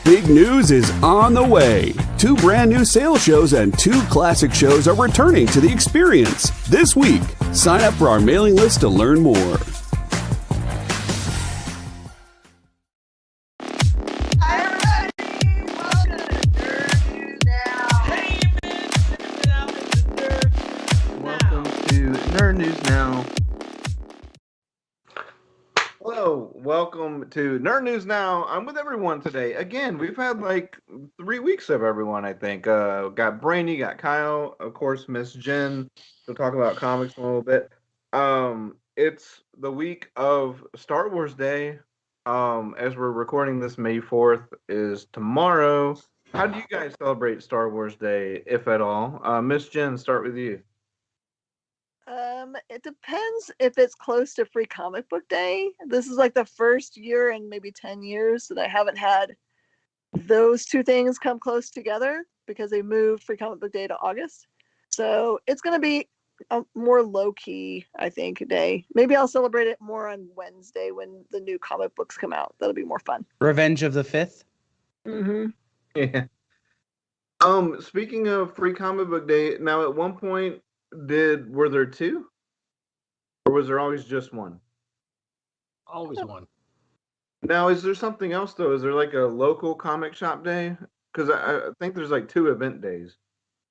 Big news is on the way. 2 brand new sales shows and 2 classic shows are returning to the experience this week. Sign up for our mailing list to learn more. Welcome to Nerd News Now. I'm with everyone today. Again, we've had like 3 weeks of everyone, I think. Got Brainy, got Kyle, of course, Miss Jen. We'll talk about comics in a little bit. It's the week of Star Wars Day. As we're recording this, May 4th is tomorrow. How do you guys celebrate Star Wars Day, if at all? Miss Jen, start with you. It depends if it's close to Free Comic Book Day. This is like the first year in maybe 10 years that I haven't had those two things come close together because they moved Free Comic Book Day to August. So it's going to be a more low-key, I think, day. Maybe I'll celebrate it more on Wednesday when the new comic books come out. That'll be more fun. Revenge of the Fifth? Mm-hmm. Yeah. Speaking of Free Comic Book Day, now at one point, were there 2? Or was there always just one? Always one. Now, is there something else, though? Is there like a local comic shop day? Because I think there's like 2 event days.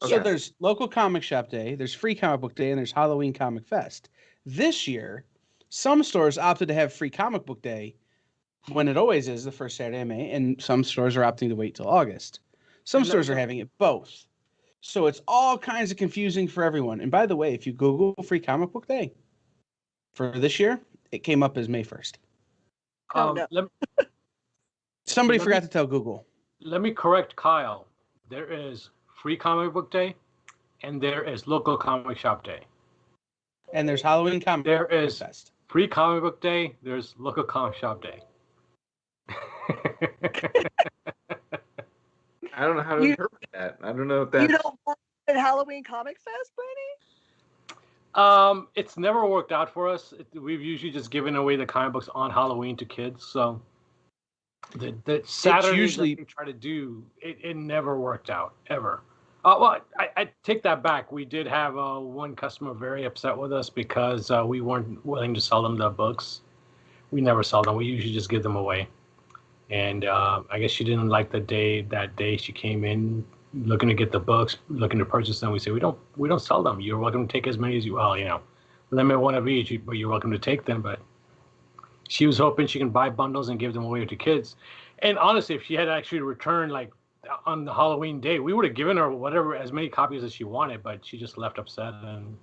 Okay. So there's local comic shop day, there's Free Comic Book Day, and there's Halloween Comic Fest. This year, some stores opted to have Free Comic Book Day when it always is the first Saturday of May, and some stores are opting to wait till August. Some stores are having it both. So it's all kinds of confusing for everyone. And by the way, if you Google Free Comic Book Day for this year, it came up as May 1st. Somebody forgot to tell Google. Let me correct Kyle. There is Free Comic Book Day, and there is Local Comic Shop Day. And there's Halloween Comic There is Fest. Free Comic Book Day. There's Local Comic Shop Day. I don't know how to interpret that. I don't know if that's... You don't want at Halloween Comic Fest, Brady? It's never worked out for us. We've usually just given away the comic books on Halloween to kids. So the Saturday usually that we try to do, it never worked out, ever. Well, I take that back. We did have one customer very upset with us because we weren't willing to sell them the books. We never sell them. We usually just give them away. And I guess she didn't like that day she came in looking to get the books, looking to purchase them. We say we don't sell them. You're welcome to take as many as you limit one of each, but you're welcome to take them. But she was hoping she can buy bundles and give them away to kids. And honestly, if she had actually returned like on the Halloween day, we would have given her as many copies as she wanted, but she just left upset. And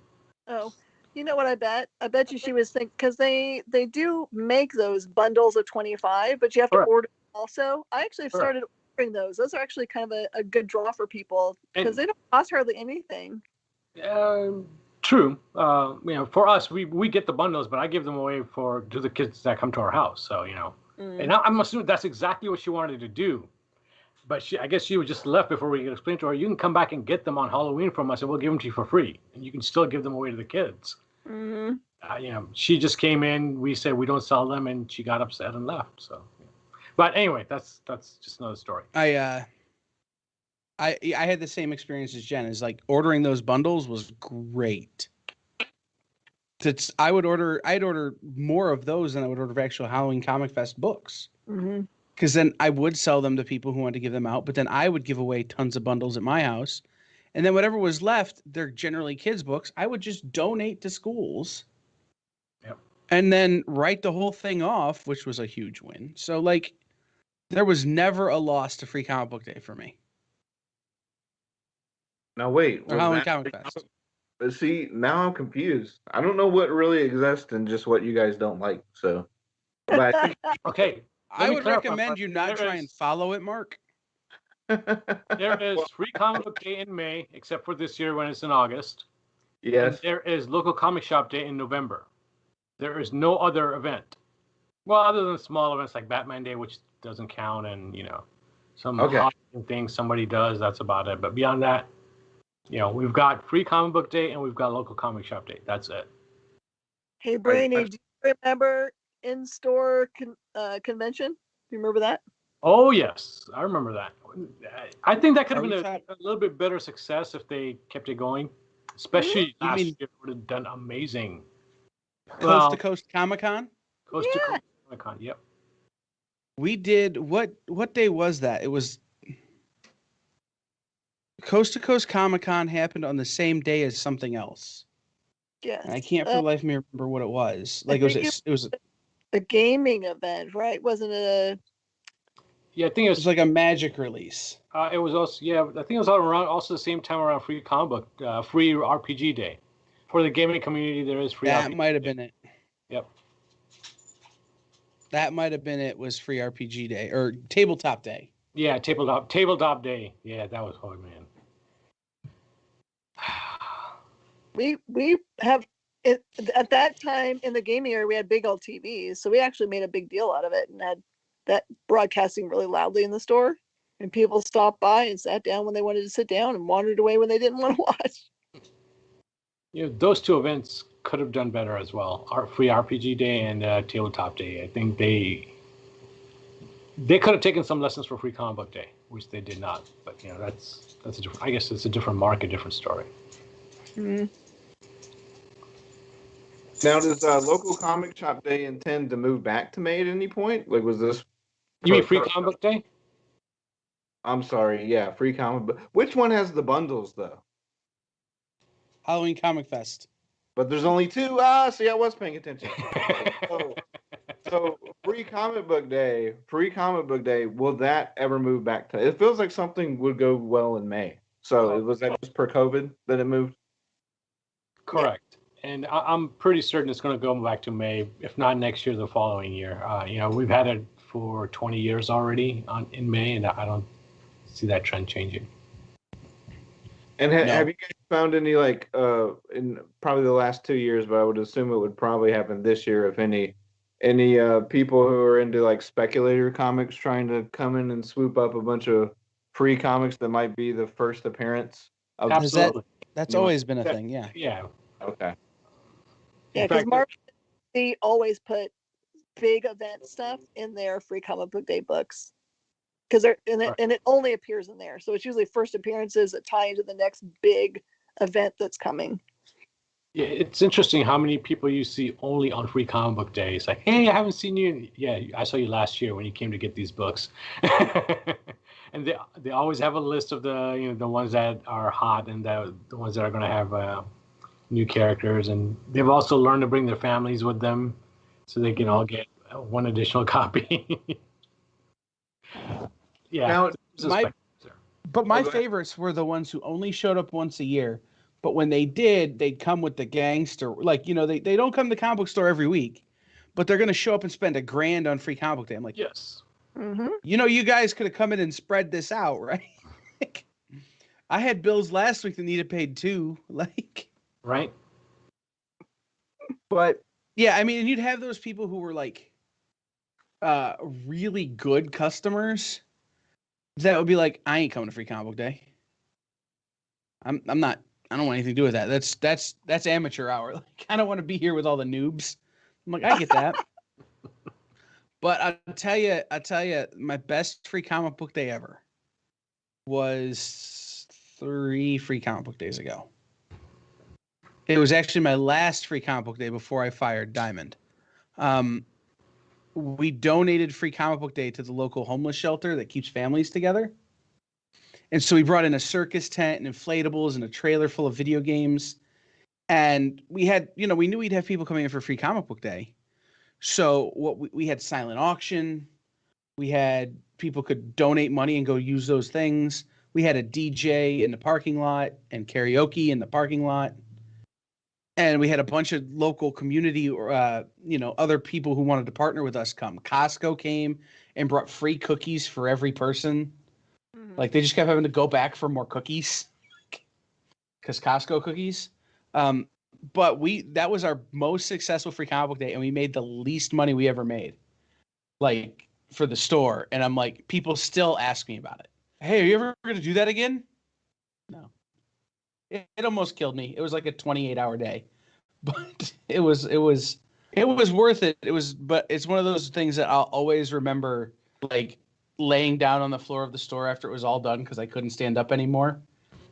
you know what I bet? I bet you she was thinking, because they do make those bundles of 25, but you have to order also. I actually started ordering those. Those are actually kind of a good draw for people because they don't cost hardly anything. True. For us, we get the bundles, but I give them away to the kids that come to our house. So, and I'm assuming that's exactly what she wanted to do. But I guess she was just left before we could explain to her, you can come back and get them on Halloween from us and we'll give them to you for free. And you can still give them away to the kids. Mm-hmm. She just came in, we said we don't sell them, and she got upset and left. So, but anyway, that's just another story. I had the same experience as Jen. Is like ordering those bundles was great. I'd order more of those than I would order of actual Halloween Comic Fest books. Mm-hmm. Because then I would sell them to people who wanted to give them out, but then I would give away tons of bundles at my house. And then whatever was left, they're generally kids' books, I would just donate to schools. Yep. And then write the whole thing off, which was a huge win. So, there was never a loss to Free Comic Book Day for me. Now, wait. Or Halloween Comic Fest. See, now I'm confused. I don't know what really exists and just what you guys don't like. So, but I think... Okay. I would recommend you not try and follow it, Mark. There is Free Comic Book Day in May, except for this year when it's in August. Yes. And there is Local Comic Shop Day in November. There is no other event. Well, other than small events like Batman Day, which doesn't count, and, some things somebody does, that's about it. But beyond that, we've got Free Comic Book Day and we've got Local Comic Shop Day. That's it. Hey, Brainy, do you remember in-store convention? Do you remember that? Oh yes, I remember that. I think that could have been a little bit better success if they kept it going. Especially last year, it would have done amazing. Coast to Coast Comic Con. Coast to Coast Comic Con. Yep. We did what day was that? It was Coast to Coast Comic Con happened on the same day as something else. Yes. And I can't for the life of me remember what it was. Like it was a gaming event, right? Wasn't it a? Yeah, I think it was like a Magic release. It was also I think it was around also the same time around Free Comic Book, Free RPG Day. For the gaming community, there is free. That might have been it. Yep. That might have been it. Was Free RPG Day or Tabletop Day? Yeah, tabletop day. Yeah, that was hard, man. We have it at that time in the gaming area. We had big old TVs, so we actually made a big deal out of it and had that broadcasting really loudly in the store. And people stopped by and sat down when they wanted to sit down and wandered away when they didn't want to watch. You know, those two events could have done better as well. Our Free RPG Day and Tabletop Day. I think they could have taken some lessons for Free Comic Book Day, which they did not. But you know, that's a different. I guess it's a different market, different story. Mm-hmm. Now, does local comic shop day intend to move back to May at any point? Like, was this? You mean Free Comic Book Day? I'm sorry. Yeah, Free Comic Book. Which one has the bundles though? Halloween Comic Fest. But there's only two. See, I was paying attention. So Free Comic Book Day. Will that ever move back to? It feels like something would go well in May. So was that just per COVID that it moved? Correct. And I'm pretty certain it's going to go back to May, if not next year, the following year. You know, we've had it for 20 years already in May, and I don't see that trend changing. And have you guys found any, like, in probably the last 2 years, but I would assume it would probably happen this year, if any people who are into, like, speculator comics trying to come in and swoop up a bunch of free comics that might be the first appearance of? Absolutely. That's always been a thing, yeah. Yeah. Okay. Yeah, because Marvel always put big event stuff in their Free Comic Book Day books, because it only appears in there. So it's usually first appearances that tie into the next big event that's coming. Yeah, it's interesting how many people you see only on Free Comic Book Day. It's like, hey, I haven't seen you. Yeah, I saw you last year when you came to get these books. And they always have a list of the ones that are hot and the ones that are going to have new characters, and they've also learned to bring their families with them so they can all get one additional copy. Yeah. Now, my favorites were the ones who only showed up once a year, but when they did, they'd come with the gangster. Like, they don't come to the comic book store every week, but they're going to show up and spend $1,000 on Free Comic Book Day. I'm like, yes. Mm-hmm. You guys could have come in and spread this out, right? I had bills last week that needed paid too. Like, right. But yeah, I mean, and you'd have those people who were like really good customers that would be like, I ain't coming to Free Comic Book Day. I'm not. I don't want anything to do with that. That's amateur hour. Like, I don't want to be here with all the noobs. I'm like, I get that. But I'll tell you, my best Free Comic Book Day ever was 3 Free Comic Book Days ago. It was actually my last Free Comic Book Day before I fired Diamond. We donated Free Comic Book Day to the local homeless shelter that keeps families together. And so we brought in a circus tent and inflatables and a trailer full of video games. And we had, we knew we'd have people coming in for Free Comic Book Day. So we had silent auction. We had people could donate money and go use those things. We had a DJ in the parking lot and karaoke in the parking lot. And we had a bunch of local community, other people who wanted to partner with us come. Costco came and brought free cookies for every person. Mm-hmm. Like, they just kept having to go back for more cookies because Costco cookies. But that was our most successful Free Comic Book Day, and we made the least money we ever made, like, for the store. And I'm like, people still ask me about it. Hey, are you ever going to do that again? No. It almost killed me. It was like a 28-hour day, but it was worth it. But it's one of those things that I'll always remember. Like, laying down on the floor of the store after it was all done because I couldn't stand up anymore,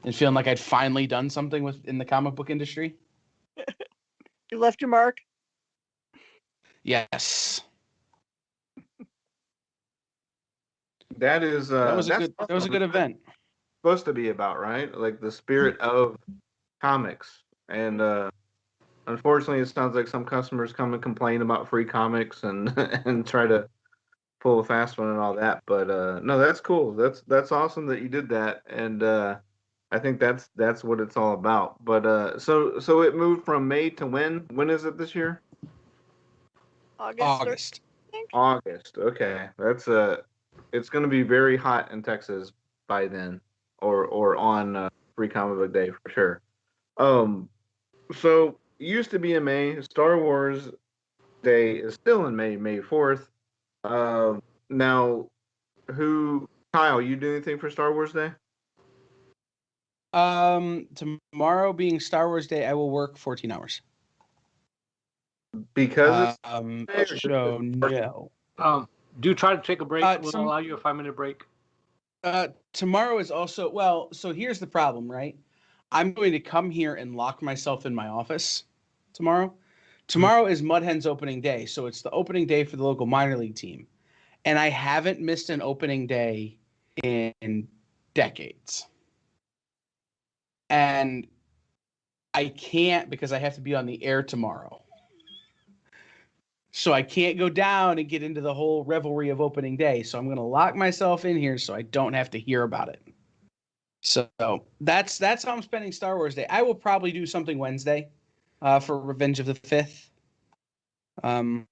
and feeling like I'd finally done something in the comic book industry. You left your mark. Yes. That is That was that's a good event. Supposed to be about, right? Like the spirit of comics. And unfortunately, it sounds like some customers come and complain about free comics and and try to pull a fast one and all that. But no, that's cool. That's awesome that you did that. And I think that's what it's all about. But so it moved from May to when? When is it this year? August. I think. August. Okay, that's it's going to be very hot in Texas by then, or on Free Comic Book Day for sure. So it used to be in May. Star Wars Day is still in May, May 4th. Now, Kyle, you do anything for Star Wars Day? Tomorrow being Star Wars Day, I will work 14 hours. Because so no. Do try to take a break. We'll allow you a 5-minute break. Tomorrow is also so here's the problem, right? I'm going to come here and lock myself in my office tomorrow. Tomorrow is Mud Hens opening day, so it's the opening day for the local minor league team. And I haven't missed an opening day in decades. And I can't because I have to be on the air tomorrow. So I can't go down and get into the whole revelry of opening day. So I'm going to lock myself in here so I don't have to hear about it. So that's how I'm spending Star Wars Day. I will probably do something Wednesday for Revenge of the Fifth. I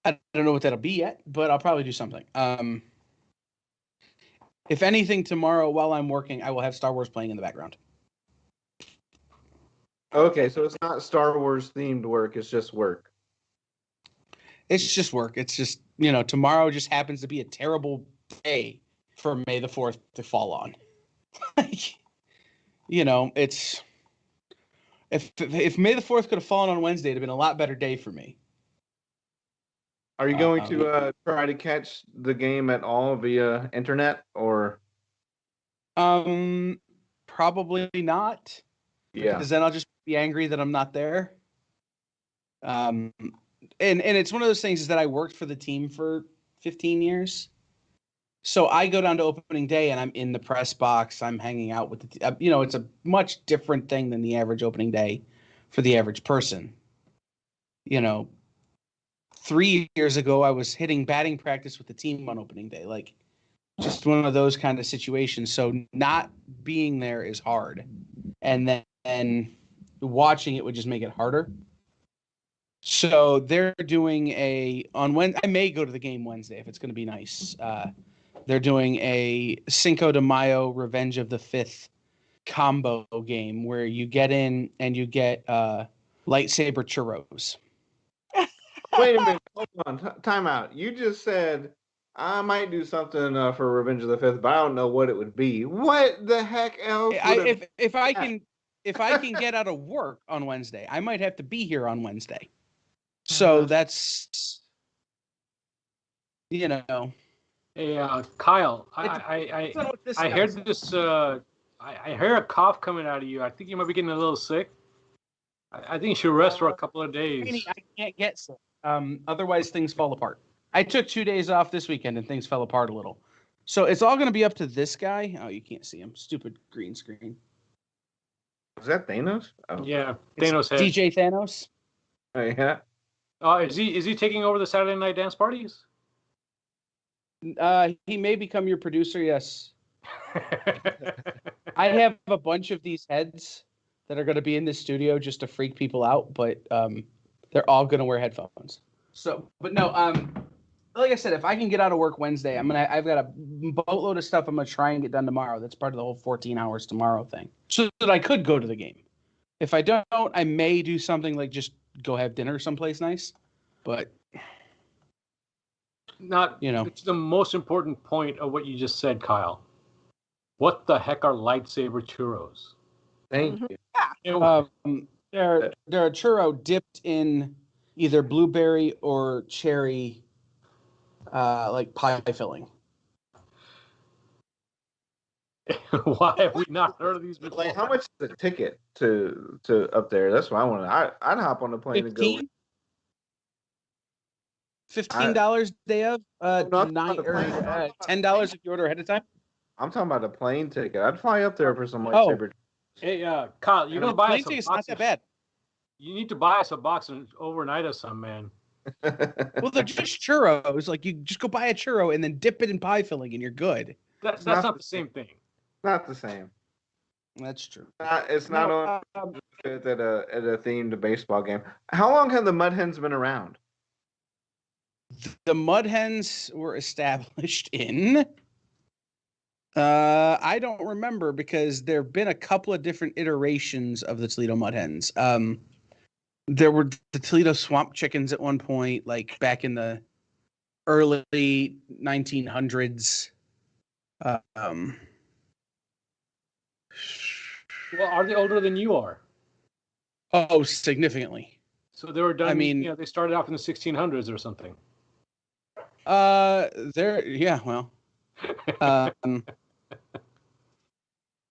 don't know what that'll be yet, but I'll probably do something. If anything, tomorrow while I'm working, I will have Star Wars playing in the background. Okay, so it's not Star Wars themed work, it's just work. It's just work. It's just, tomorrow just happens to be a terrible day for May the 4th to fall on. It's if May the 4th could have fallen on Wednesday, it'd have been a lot better day for me. Are you going to try to catch the game at all via internet or? Probably not. Yeah. Because then I'll just be angry that I'm not there. And it's one of those things is that I worked for the team for 15 years. So I go down to opening day and I'm in the press box. I'm hanging out with the it's a much different thing than the average opening day for the average person. 3 years ago, I was hitting batting practice with the team on opening day. Like, just one of those kind of situations. So not being there is hard. And then watching it would just make it harder. So they're doing on Wednesday. I may go to the game Wednesday if it's going to be nice. They're doing a Cinco de Mayo Revenge of the Fifth combo game where you get in and you get lightsaber churros. Wait a minute. Hold on. Time out. You just said I might do something for Revenge of the Fifth, but I don't know what it would be. What the heck else? If I can get out of work on Wednesday, I might have to be here on Wednesday. So that's Hey, Kyle, I heard this. I hear a cough coming out of you. I think you might be getting a little sick. I think you should rest for a couple of days. I can't get sick. Otherwise, things fall apart. I took 2 days off this weekend, and things fell apart a little. So it's all going to be up to this guy. Oh, you can't see him. Stupid green screen. Is that Thanos? Oh. Yeah, Thanos. DJ Thanos. Oh, yeah. Is he taking over the Saturday night dance parties? He may become your producer. Yes. I have a bunch of these heads that are going to be in the studio just to freak people out, but they're all going to wear headphones. So, but no, like I said, if I can get out of work Wednesday, I've got a boatload of stuff I'm going to try and get done tomorrow. That's part of the whole 14 hours tomorrow thing. So that I could go to the game. If I don't, I may do something like just go have dinner someplace nice, but it's the most important point of what you just said, Kyle. What the heck are lightsaber churros? Thank you. They're a churro dipped in either blueberry or cherry like pie filling. Why have we not heard of these before? Like, how much is the ticket to up there? That's what I want. I'd hop on the plane to go. $15 day of $10 if you order ahead of time. I'm talking about a plane ticket. I'd fly up there for some lightsaber. Hey, Kyle, you're gonna buy us a ticket's box. Not that bad. You need to buy us a box and overnight us some, man. Well, they're just churros. Like, you just go buy a churro and then dip it in pie filling, and you're good. That's not the same thing. Not the same. That's true. It's not on at a themed baseball game. How long have the Mud Hens been around? The Mud Hens were established in. I don't remember because there have been a couple of different iterations of the Toledo Mud Hens. There were the Toledo Swamp Chickens at one point, like back in the early 1900s. Well, are they older than you are? Oh, significantly. So they were done. I mean, they started off in the 1600s or something. Yeah, well,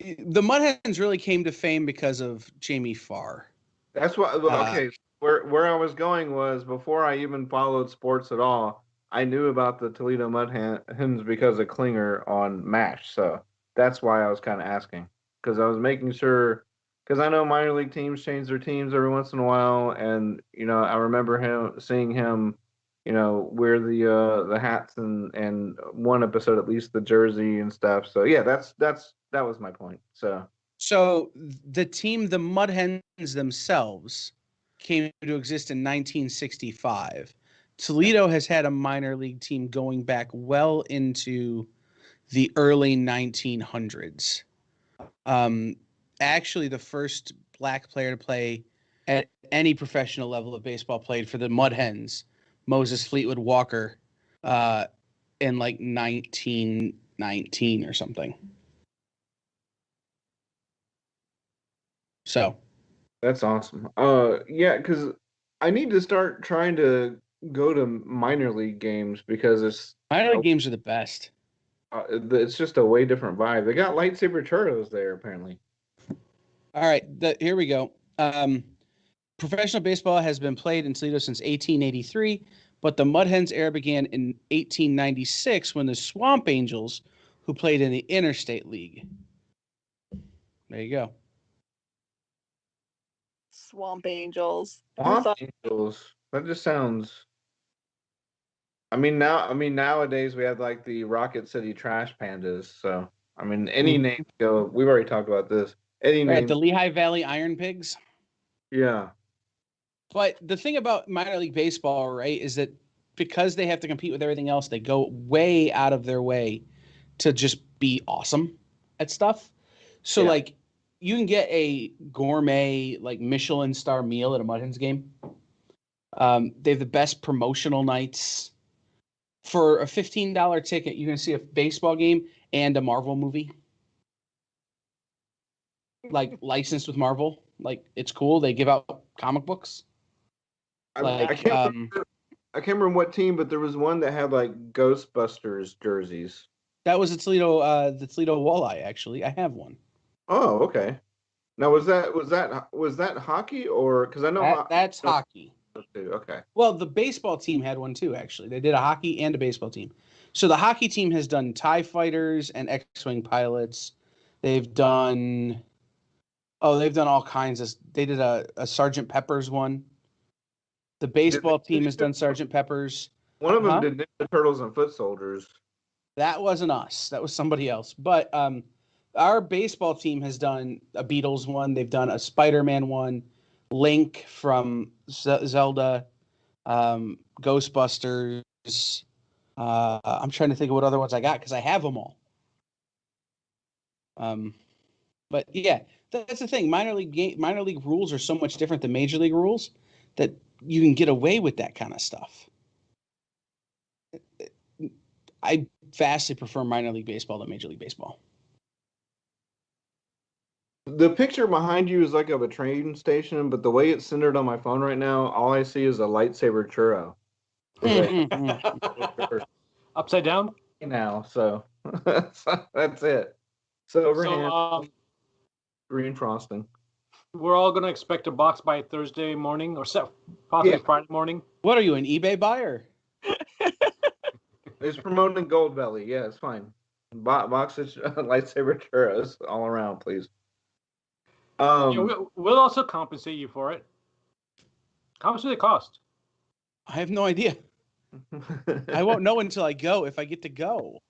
the Mud Hens really came to fame because of Jamie Farr. That's what. Okay, where I was going was before I even followed sports at all. I knew about the Toledo Mud Hens because of Klinger on MASH. So that's why I was kind of asking, because I was making sure, because I know minor league teams change their teams every once in a while, and I remember seeing him, wear the hats and one episode at least the jersey and stuff. So yeah, that was my point. So the team, the Mud Hens themselves, came to exist in 1965. Toledo has had a minor league team going back well into the early 1900s. Actually, the first black player to play at any professional level of baseball played for the Mud Hens, Moses Fleetwood Walker, in like 1919 or something. So that's awesome. Yeah, because I need to start trying to go to minor league games because minor league games are the best. It's just a way different vibe. They got lightsaber churros there apparently. All right, here we go. Professional baseball has been played in Toledo since 1883, but the Mud Hens era began in 1896 when the Swamp Angels, who played in the Interstate League. There you go. Swamp Angels. Swamp Angels. That just sounds. Nowadays we have like the Rocket City Trash Pandas. So any name go. We've already talked about this. Any name. The Lehigh Valley Iron Pigs. Yeah. But the thing about minor league baseball, right, is that because they have to compete with everything else, they go way out of their way to just be awesome at stuff. So like, you can get a gourmet, like Michelin star meal at a Mud Hens game. They have the best promotional nights. For a $15 ticket, you can see a baseball game and a Marvel movie. Like, licensed with Marvel. Like, it's cool. They give out comic books. I can't remember what team, but there was one that had like Ghostbusters jerseys. That was the Toledo Walleye, actually. I have one. Oh, okay. Now was that hockey or because I know that's hockey. Okay. Well, the baseball team had one too. Actually, they did a hockey and a baseball team. So the hockey team has done TIE fighters and X-wing pilots. They've done all kinds of. They did a Sergeant Pepper's one. The baseball team has done Sergeant Pepper's. One of them did Ninja Turtles and Foot Soldiers. That wasn't us. That was somebody else. But our baseball team has done a Beatles one. They've done a Spider-Man one, Link from Zelda, Ghostbusters. I'm trying to think of what other ones I got because I have them all. But yeah, that's the thing. Minor league rules are so much different than major league rules that you can get away with that kind of stuff. I vastly prefer minor league baseball to major league baseball. The picture behind you is like of a train station, but the way it's centered on my phone right now, all I see is a lightsaber churro. Upside down? Now, so that's it. Silver hand, So green frosting. we're all gonna expect a box by Thursday morning or possibly Friday morning. What are you, an eBay buyer? It's promoting Gold Belly. Yeah, it's fine. Box of lightsaber churros all around, please. We'll also compensate you for it. How much do they cost? I have no idea. I won't know until I go, if I get to go.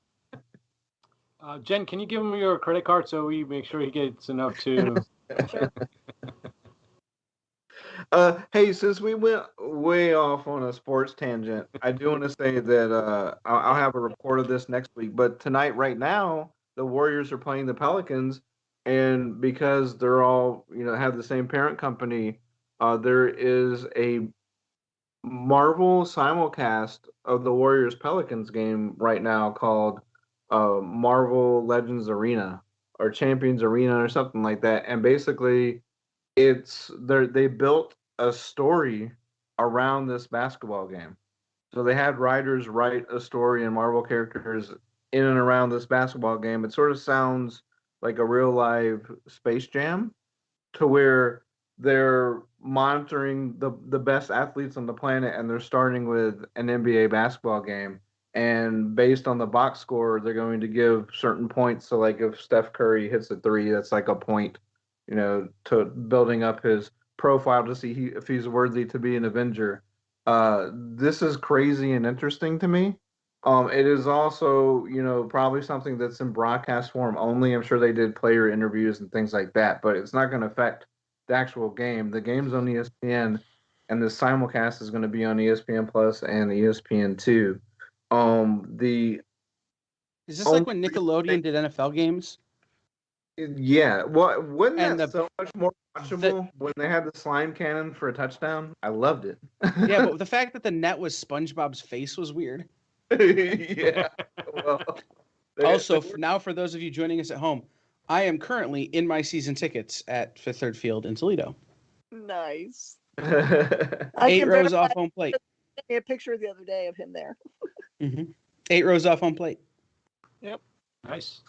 Jen, can you give him your credit card so we make sure he gets enough to... Hey, since we went way off on a sports tangent, I do want to say that I'll have a report of this next week. But tonight, right now, the Warriors are playing the Pelicans, and because they're all have the same parent company, there is a Marvel simulcast of the Warriors Pelicans game right now called Marvel Legends Arena or Champions Arena or something like that, and basically they built a story around this basketball game. So they had writers write a story and Marvel characters in and around this basketball game. It sort of sounds like a real live Space Jam, to where they're monitoring the best athletes on the planet, and they're starting with an NBA basketball game. And based on the box score, they're going to give certain points. So like if Steph Curry hits a three, that's like a point, to building up his profile to see if he's worthy to be an Avenger. This is crazy and interesting to me. It is also, probably something that's in broadcast form only. I'm sure they did player interviews and things like that, but it's not going to affect the actual game. The game's on ESPN, and the simulcast is going to be on ESPN Plus and ESPN2. Is this like when Nickelodeon did NFL games? Yeah, well, wasn't that so much more watchable when they had the slime cannon for a touchdown? I loved it. Yeah, but the fact that the net was SpongeBob's face was weird. Yeah. Well, also, now for those of you joining us at home, I am currently in my season tickets at Fifth Third Field in Toledo. Nice. 8 rows off home plate. I sent me a picture the other day of him there. 8 rows off home plate. Yep. Nice.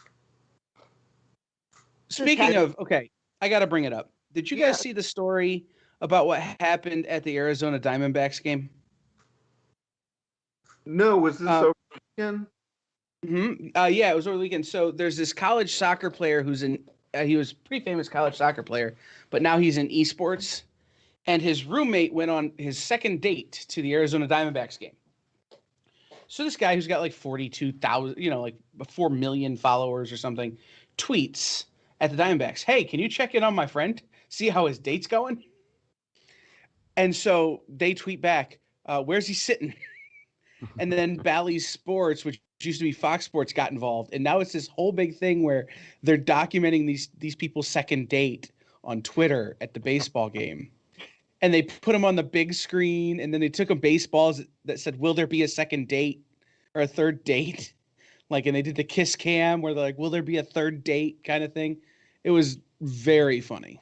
Speaking of, okay, I got to bring it up. Did you guys see the story about what happened at the Arizona Diamondbacks game? No, was this over the weekend? Yeah, it was over the weekend. So there's this college soccer player he was a pretty famous college soccer player, but now he's in esports. And his roommate went on his second date to the Arizona Diamondbacks game. So this guy who's got like 42,000, like 4 million followers or something, tweets at the Diamondbacks, "Hey, can you check in on my friend? See how his date's going?" And so they tweet back, "Where's he sitting?" And then Bally Sports, which used to be Fox Sports, got involved. And now it's this whole big thing where they're documenting these people's second date on Twitter at the baseball game. And they put them on the big screen, and then they took them baseballs that said, "Will there be a second date or a third date?" And they did the kiss cam where they're like, "Will there be a third date?" kind of thing. It was very funny.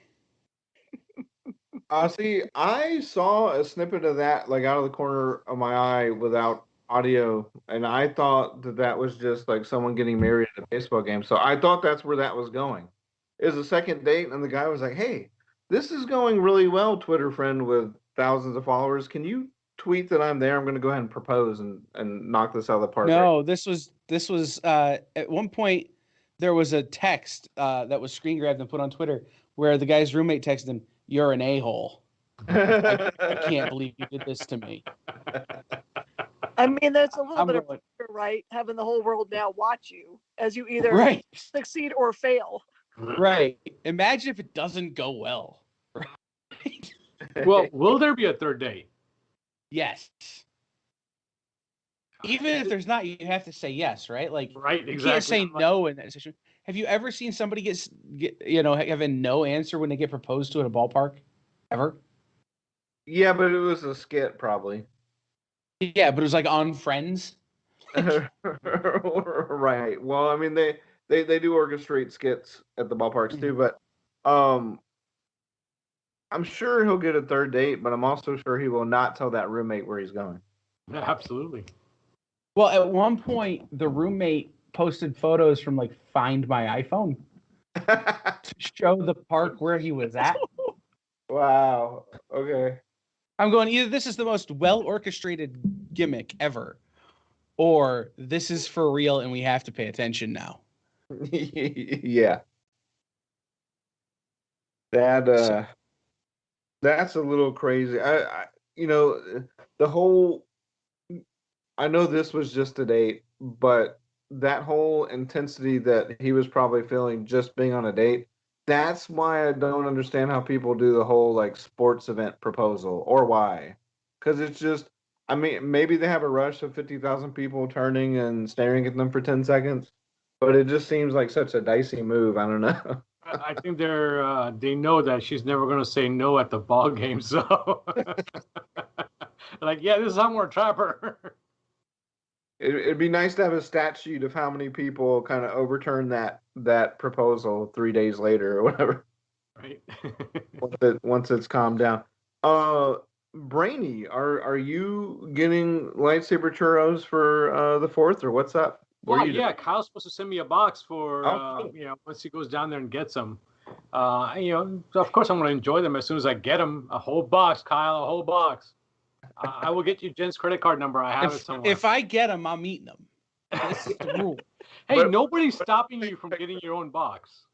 See, I saw a snippet of that out of the corner of my eye without audio, and I thought that was just like someone getting married at a baseball game. So I thought that's where that was going. It was a second date, and the guy was like, "Hey, this is going really well, Twitter friend with thousands of followers. Can you tweet that I'm there? I'm going to go ahead and propose and knock this out of the park." No, this was at one point there was a text that was screen grabbed and put on Twitter where the guy's roommate texted him, "You're an a-hole. I can't believe you did this to me." I mean, that's a little bit of pressure, right? Having the whole world now watch you as you either succeed or fail. Right. Imagine if it doesn't go well. Right? Well, will there be a third date? Yes. Even if there's not, you have to say yes, right? Right, exactly. You can't say no in that situation. Have you ever seen somebody get have a no answer when they get proposed to at a ballpark? Ever? Yeah, but it was a skit, probably. Yeah, but it was on Friends. Right. Well, I mean, they do orchestrate skits at the ballparks too, but I'm sure he'll get a third date, but I'm also sure he will not tell that roommate where he's going. Yeah, absolutely. Well, at one point, the roommate posted photos from like Find My iPhone to show the park where he was at. Wow. Okay. I'm going, either this is the most well-orchestrated gimmick ever, or this is for real and we have to pay attention now. Yeah. That's a little crazy. The whole. I know this was just a date, but that whole intensity that he was probably feeling just being on a date. That's why I don't understand how people do the whole like sports event proposal, or why. Because it's just, I mean, maybe they have a rush of 50,000 people turning and staring at them for 10 seconds, but it just seems like such a dicey move. I don't know. I think they know that she's never going to say no at the ball game, so like, yeah, this is how I'm going to trap her. It'd be nice to have a stat sheet of how many people kind of overturn that proposal 3 days later or whatever. Right. once it's calmed down. Brainy, are you getting lightsaber churros for the 4th, or what's up? Well, yeah, Kyle's supposed to send me a box for once he goes down there and gets them. Of course I'm going to enjoy them as soon as I get them. A whole box, Kyle, a whole box. I will get you Jen's credit card number. I have it somewhere. If I get them, I'm eating them. This is the rule. Hey, nobody's stopping you from getting your own box.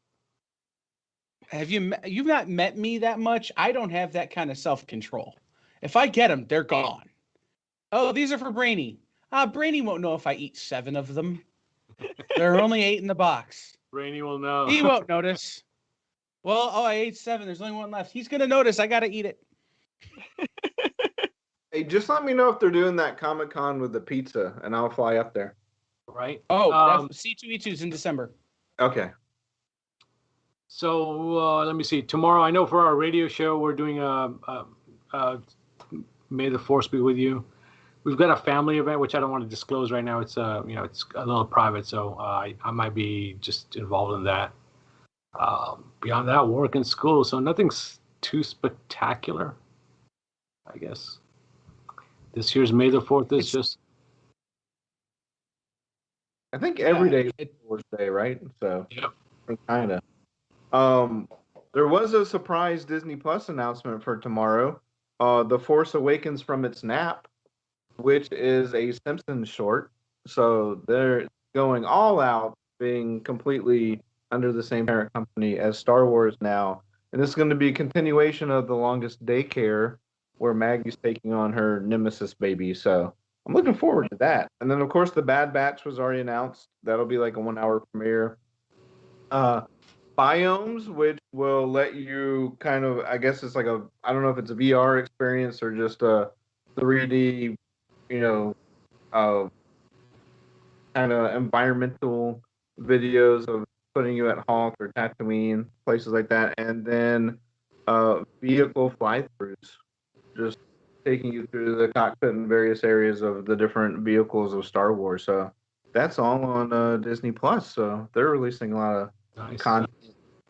You've not met me that much. I don't have that kind of self-control. If I get them, they're gone. Oh, these are for Brainy. Brainy won't know if I eat 7 of them. There are only 8 in the box. Brainy will know. He won't notice. Well, I ate 7. There's only 1 left. He's going to notice. I got to eat it. Hey, just let me know if they're doing that Comic-Con with the pizza, and I'll fly up there. Right. Oh, C2E2 is in December. Okay. So let me see. Tomorrow, I know for our radio show, we're doing May the Force be with you. We've got a family event, which I don't want to disclose right now. It's it's a little private, so I might be just involved in that. Beyond that, work and school, so nothing's too spectacular, I guess. This year's May the 4th is just. I think every day is Force Day, right? So, kind of. There was a surprise Disney Plus announcement for tomorrow. The Force Awakens from its nap, which is a Simpsons short. So they're going all out, being completely under the same parent company as Star Wars now. And this is going to be a continuation of The Longest Daycare, where Maggie's taking on her nemesis baby. So I'm looking forward to that. And then, of course, The Bad Batch was already announced. That'll be like a 1-hour premiere. Biomes, which will let you kind of, I guess it's like I don't know if it's a VR experience or just a 3D, kind of environmental videos of putting you at Hoth or Tatooine, places like that. And then vehicle fly-throughs, just taking you through the cockpit and various areas of the different vehicles of Star Wars. So that's all on Disney Plus. So they're releasing a lot of content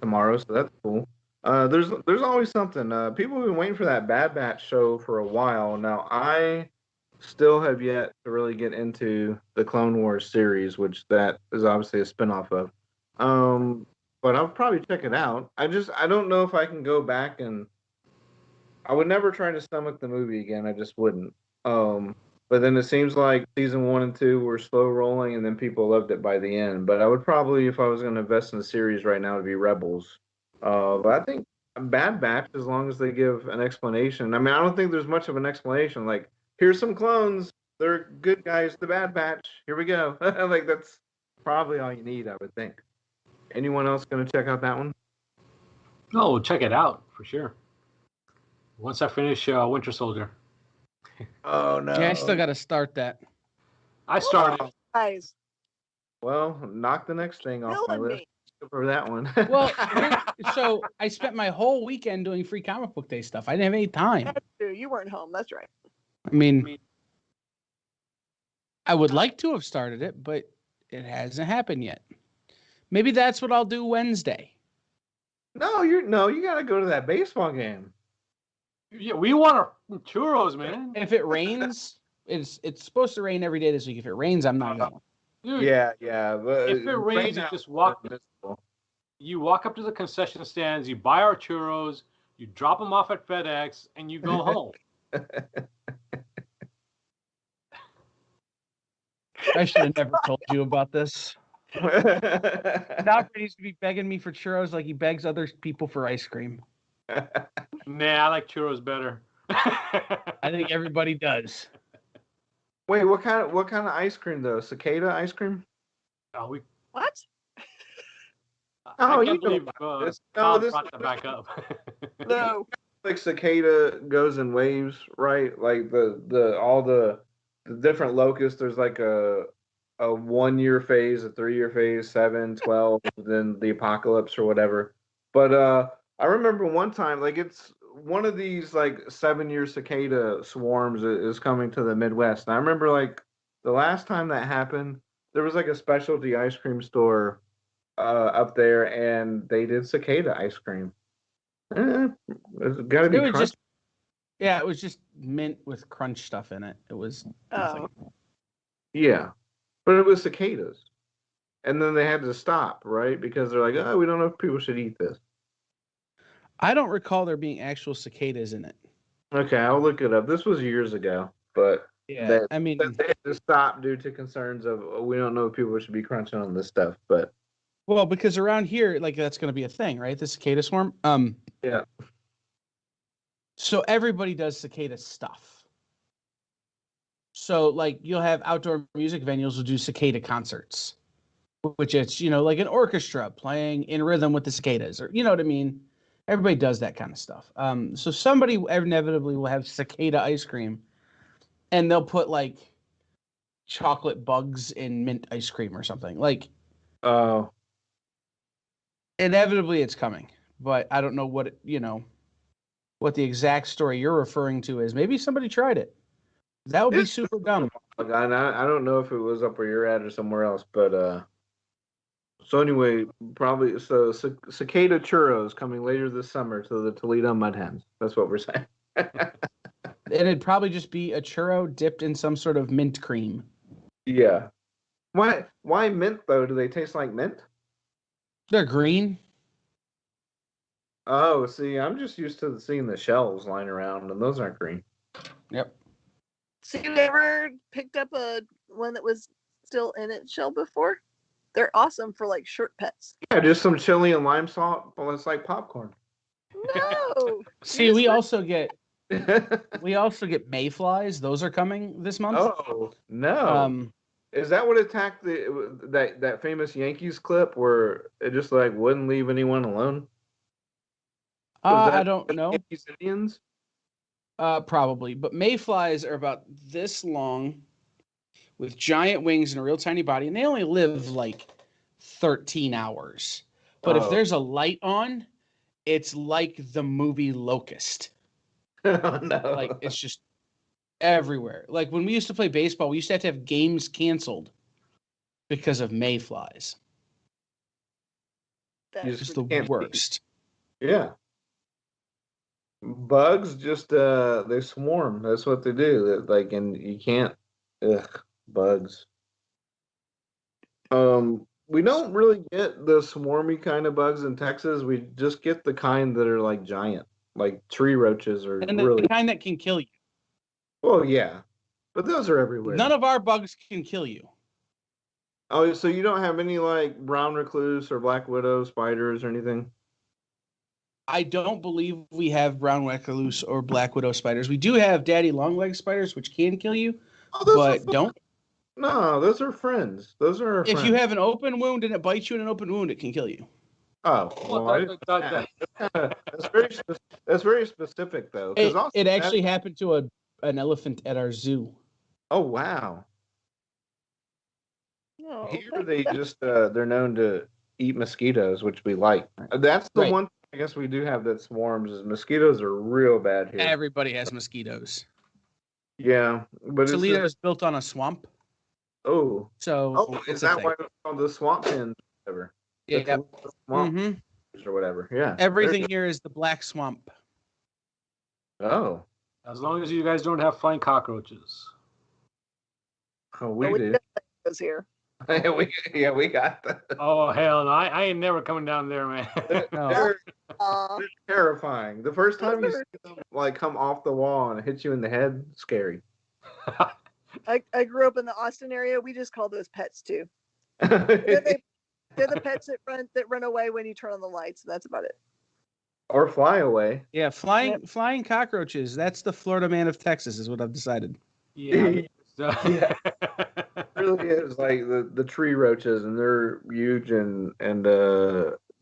tomorrow, so that's cool. There's always something. People have been waiting for that Bad Batch show for a while. Now, I still have yet to really get into the Clone Wars series, which that is obviously a spinoff of. But I'll probably check it out. I don't know if I can go back, and I would never try to stomach the movie again. I just wouldn't. But then it seems like season 1 and 2 were slow rolling, and then people loved it by the end. But I would probably, if I was going to invest in the series right now, it'd be Rebels. But I think Bad Batch, as long as they give an explanation. I mean, I don't think there's much of an explanation. Like, here's some clones. They're good guys. The Bad Batch. Here we go. Like, that's probably all you need, I would think. Anyone else going to check out that one? Oh, check it out for sure. Once I finish Winter Soldier. Oh no! Yeah, I still got to start that. I started. Guys, well, knock the next thing off my list for that one. Well, so I spent my whole weekend doing Free Comic Book Day stuff. I didn't have any time. that's true. You weren't home. That's right. I mean, I would like to have started it, but it hasn't happened yet. Maybe that's what I'll do Wednesday. No, you got to go to that baseball game. Yeah, we want our churros, man. If it rains, It's supposed to rain every day this week. If it rains, I'm not going. Dude, Yeah. But if it rains, you just walk. You walk up to the concession stands, you buy our churros, you drop them off at FedEx, and you go home. I should have never told you about this. Now he needs to be begging me for churros like he begs other people for ice cream. Nah, I like churros better. I think everybody does. Wait, what kind of ice cream though? Cicada ice cream? Oh, What? I can't believe Tom brought that back up. No. Like cicada goes in waves, right? Like all the different locusts. There's like a 1 year phase, a 3 year phase, 7, 12, then the apocalypse or whatever. But I remember one time, like it's one of these like 7-year cicada swarms is coming to the Midwest. And I remember like the last time that happened, there was like a specialty ice cream store up there, and they did cicada ice cream. It's got to be crunchy. It was just mint with crunch stuff in it. It was nothing. Yeah, but it was cicadas, and then they had to stop, right? Because they're like, oh, we don't know if people should eat this. I don't recall there being actual cicadas in it. Okay, I'll look it up. This was years ago, but yeah, they had to stop due to concerns of we don't know if people should be crunching on this stuff, but. Well, because around here, like that's going to be a thing, right? The cicada swarm. Yeah. So everybody does cicada stuff. So like you'll have outdoor music venues will do cicada concerts, which it's like an orchestra playing in rhythm with the cicadas, or you know what I mean. Everybody does that kind of stuff. So somebody inevitably will have cicada ice cream, and they'll put like chocolate bugs in mint ice cream or something like. Oh. Inevitably it's coming, but I don't know what the exact story you're referring to is. Maybe somebody tried it. That would be super dumb. I don't know if it was up where you're at or somewhere else, but so anyway, probably cicada churros coming later this summer to the Toledo Mud Hens. That's what we're saying. And it'd probably just be a churro dipped in some sort of mint cream. Yeah. Why mint though? Do they taste like mint? They're green. Oh, see, I'm just used to seeing the shells lying around, and those aren't green. Yep. So you ever picked up a one that was still in its shell before? They're awesome for like short pets. Yeah, just some chili and lime salt. Well, it's like popcorn. No. See, we also get mayflies. Those are coming this month. Oh no. Is that what attacked that famous Yankees clip where it just like wouldn't leave anyone alone? I don't know. Yankees Indians? Probably, but mayflies are about this long, with giant wings and a real tiny body, and they only live like 13 hours. But if there's a light on, it's like the movie Locust. Oh no! Like it's just everywhere. Like when we used to play baseball, we used to have games canceled because of mayflies. It's just the worst. Yeah. Bugs just they swarm. That's what they do. Like, and you can't. Bugs. We don't really get the swarmy kind of bugs in Texas. We just get the kind that are like giant, like tree roaches, or and really the kind that can kill you. Well, yeah, but those are everywhere. None of our bugs can kill you. Oh, so you don't have any like brown recluse or black widow spiders or anything? I don't believe we have brown recluse or black widow spiders. We do have daddy long-legged spiders, which can kill you, but don't. No, those are friends. Those are our if friends. you have an open wound and it bites you in an open wound, it can kill you. Oh, well, that's very specific though. It actually happened to an elephant at our zoo. Oh wow! Oh, Here they just they're known to eat mosquitoes, which we like. That's the one thing I guess we do have that swarms is mosquitoes are real bad here. Everybody has mosquitoes. Yeah, but Toledo is built on a swamp. Oh, so is that why it's called the swamp pins? Whatever. Yeah. Swamp or whatever. Yeah. Everything here is the black swamp. Oh. As long as you guys don't have flying cockroaches. Oh, But we we do. got those here. we got that. Oh hell no! I ain't never coming down there, man. No. They're Aw. terrifying. The first time you Those see them like come off the wall and hit you in the head, scary. I grew up in the Austin area. We just call those pets too. They're the pets that run away when you turn on the lights. That's about it. Or fly away. Yeah, flying cockroaches. That's the Florida man of Texas, is what I've decided. Yeah. Yeah. It really is like the tree roaches, and they're huge and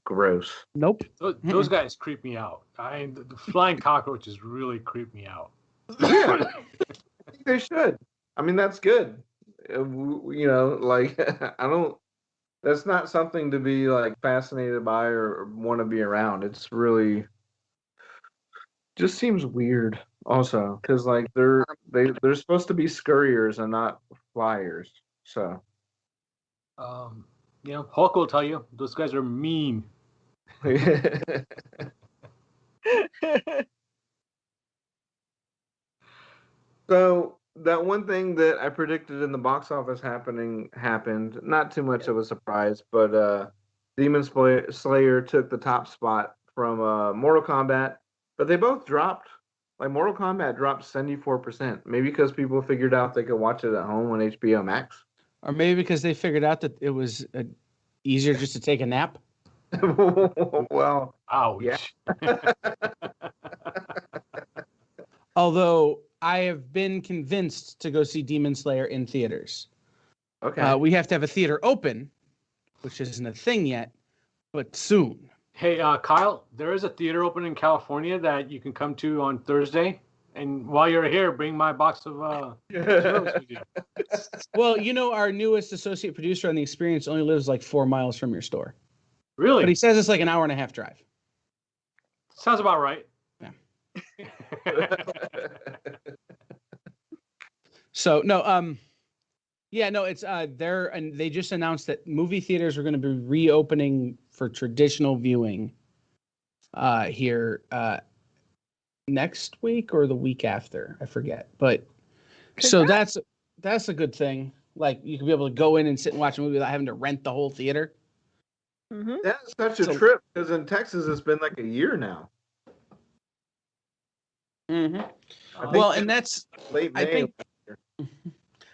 gross. Nope. Those guys creep me out. The flying cockroaches really creep me out. Yeah, I think they should. I mean, that's good. You know, like I don't. That's not something to be like fascinated by or want to be around. It's really just seems weird. Also, because like they're supposed to be scurriers and not flyers. So. You know, Hulk will tell you those guys are mean. So that one thing that I predicted in the box office happened. Not too much of a surprise, but Demon Slayer took the top spot from Mortal Kombat, but they both dropped. Like Mortal Kombat dropped 74%. Maybe because people figured out they could watch it at home on HBO Max. Or maybe because they figured out that it was easier just to take a nap. Well, Ouch. Yeah. Although I have been convinced to go see Demon Slayer in theaters. Okay. We have to have a theater open, which isn't a thing yet, but soon. Hey, Kyle, there is a theater open in California that you can come to on Thursday. And while you're here, bring my box of service with you. Well, you know, our newest associate producer on The Experience only lives like 4 miles from your store. Really? But he says it's like an hour and a half drive. Sounds about right. Yeah. So, no, yeah, no, it's there, and they just announced that movie theaters are going to be reopening for traditional viewing here next week or the week after. I forget. But so that's a good thing. Like you can be able to go in and sit and watch a movie without having to rent the whole theater. Mm-hmm. That's such a trip because in Texas it's been like a year now. Mm-hmm. Well, and that's late May.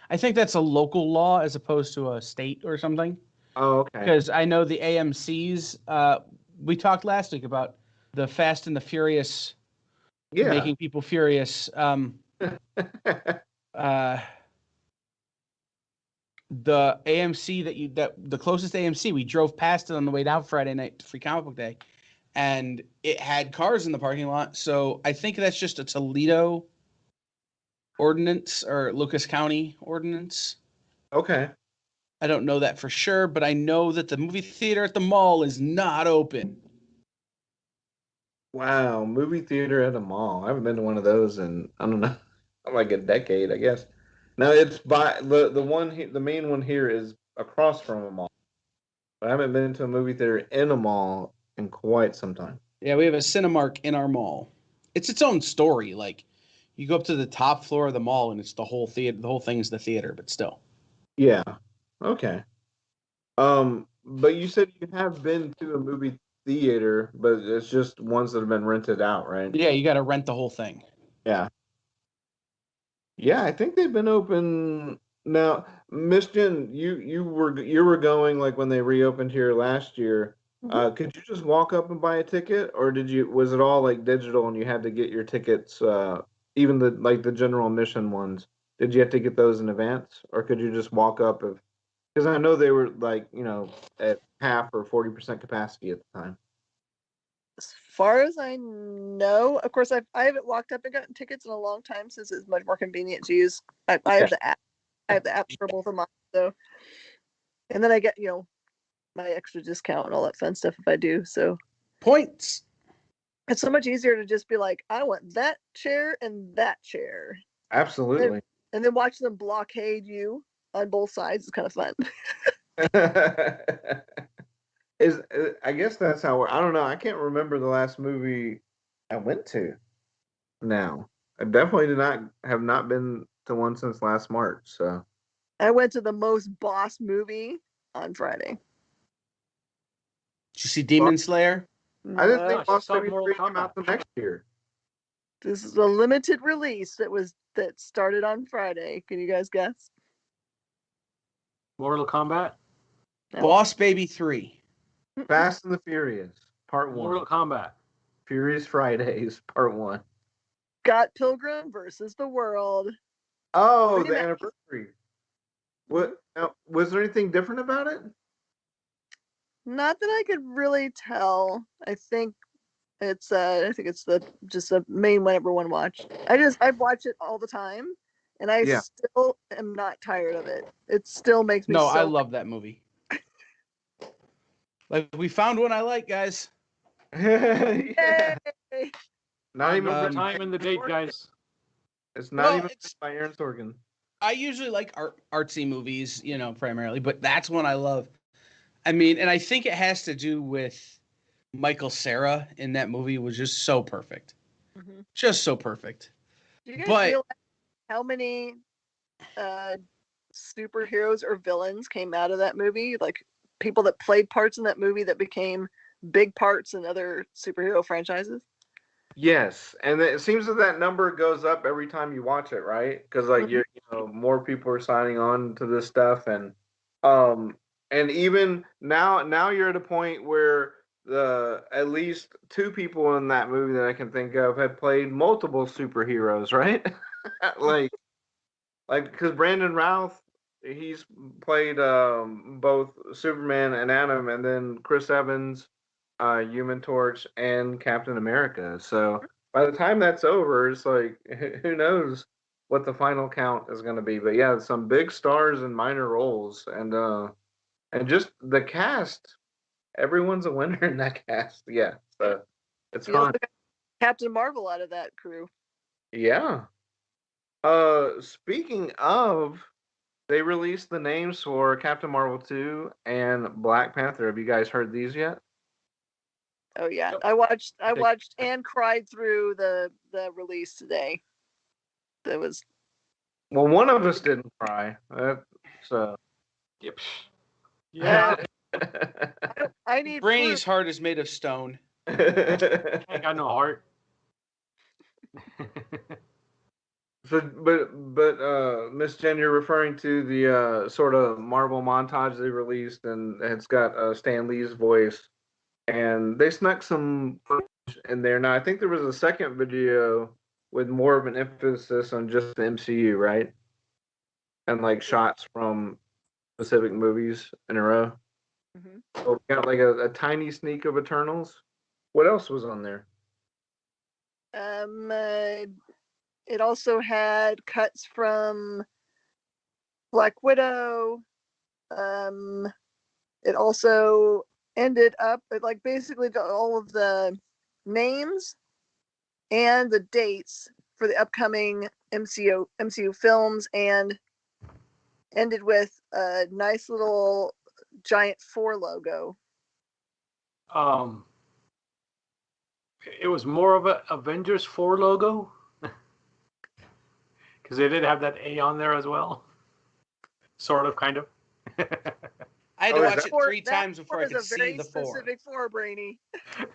I think that's a local law as opposed to a state or something. Oh, okay. Because I know the AMC's. We talked last week about the Fast and the Furious, making people furious. The AMC that the closest AMC, we drove past it on the way down Friday night to Free Comic Book Day, and it had cars in the parking lot. So I think that's just a Toledo ordinance or Lucas County ordinance. Okay. I don't know that for sure, but I know that the movie theater at the mall is not open. Wow, movie theater at a mall. I haven't been to one of those in, I don't know, like a decade, I guess. No, it's by the main one here is across from a mall. But I haven't been to a movie theater in a mall in quite some time. Yeah, we have a Cinemark in our mall. It's its own story. Like you go up to the top floor of the mall and it's the whole theater. The whole thing's the theater, but still. Yeah. Okay. But you said you have been to a movie theater, but it's just ones that have been rented out, right? Yeah, you got to rent the whole thing. Yeah. Yeah, I think they've been open now. Miss Jen, you were going like when they reopened here last year. Could you just walk up and buy a ticket, or was it all like digital and you had to get your tickets, even the general admission ones? Did you have to get those in advance, or could you just walk up because I know they were like, at half or 40% capacity at the time. As far as I know, of course, I haven't walked up and gotten tickets in a long time since it's much more convenient to use. I have the app. I have the app for both of mine, so, and then I get my extra discount and all that fun stuff if I do. So points. It's so much easier to just be like, I want that chair and that chair. Absolutely. And then watch them blockade you on both sides is kind of fun. I guess that's how I don't know. I can't remember the last movie I went to. Now, I definitely have not been to one since last March. So I went to the most boss movie on Friday. Did you see Demon Slayer? I didn't No, think I Boss saw Baby Mortal 3 came out the Kombat. next year. this is a limited release that started on Friday. Can you guys guess? Mortal Kombat. No. Boss Baby 3. Fast and the Furious, Part 1. Mortal Kombat. Furious Fridays, Part 1. Scott Pilgrim versus the World. Oh, the Remake. anniversary. What? Was there anything different about it? Not that I could really tell. I think it's just the main one everyone watched. I watch it all the time, and I Yeah. still am not tired of it. It still makes me No, so I love that movie. Like, we found one I like, guys. Yeah. Yay! Not even Remember written time and the date, guys. It's not Well, even it's- written by Aaron Sorkin. I usually like artsy movies, primarily, but that's one I love. I mean, and I think it has to do with Michael Cera in that movie was just so perfect. Mhm. Just so perfect. Do you guys But- realize how many superheroes or villains came out of that movie? Like people that played parts in that movie that became big parts in other superhero franchises? Yes, and it seems that number goes up every time you watch it, right? Because like you more people are signing on to this stuff, and even now you're at a point where at least two people in that movie that I can think of have played multiple superheroes, right? like because Brandon Routh, he's played both Superman and Atom, and then Chris Evans, Human Torch, and Captain America. So by the time that's over, it's like who knows what the final count is going to be. But yeah, some big stars in minor roles, and just the cast. Everyone's a winner in that cast. Yeah, so it's You fun. also got Captain Marvel out of that crew. Yeah. Speaking of, they released the names for Captain Marvel 2 and Black Panther. Have you guys heard these yet? Oh yeah, Yep. I watched and cried through the release today. That was Well, one of us didn't cry. So Yep. Yeah. I need Brainy's proof. heart is made of stone. I got no heart. So, but Miss Jen, you're referring to the sort of Marvel montage they released, and it's got Stan Lee's voice, and they snuck some footage in there. Now, I think there was a second video with more of an emphasis on just the MCU, right? And like shots from specific movies in a row. Mhm. So we got like a tiny sneak of Eternals. What else was on there? It also had cuts from Black Widow. It also ended up like basically all of the names and the dates for the upcoming MCU films, and ended with a nice little giant 4 logo. It was more of a Avengers 4 logo because they did have that A on there as well, sort of, kind of. I had to watch it 3 times before I That could is a see very the 4. specific 4, Brainy.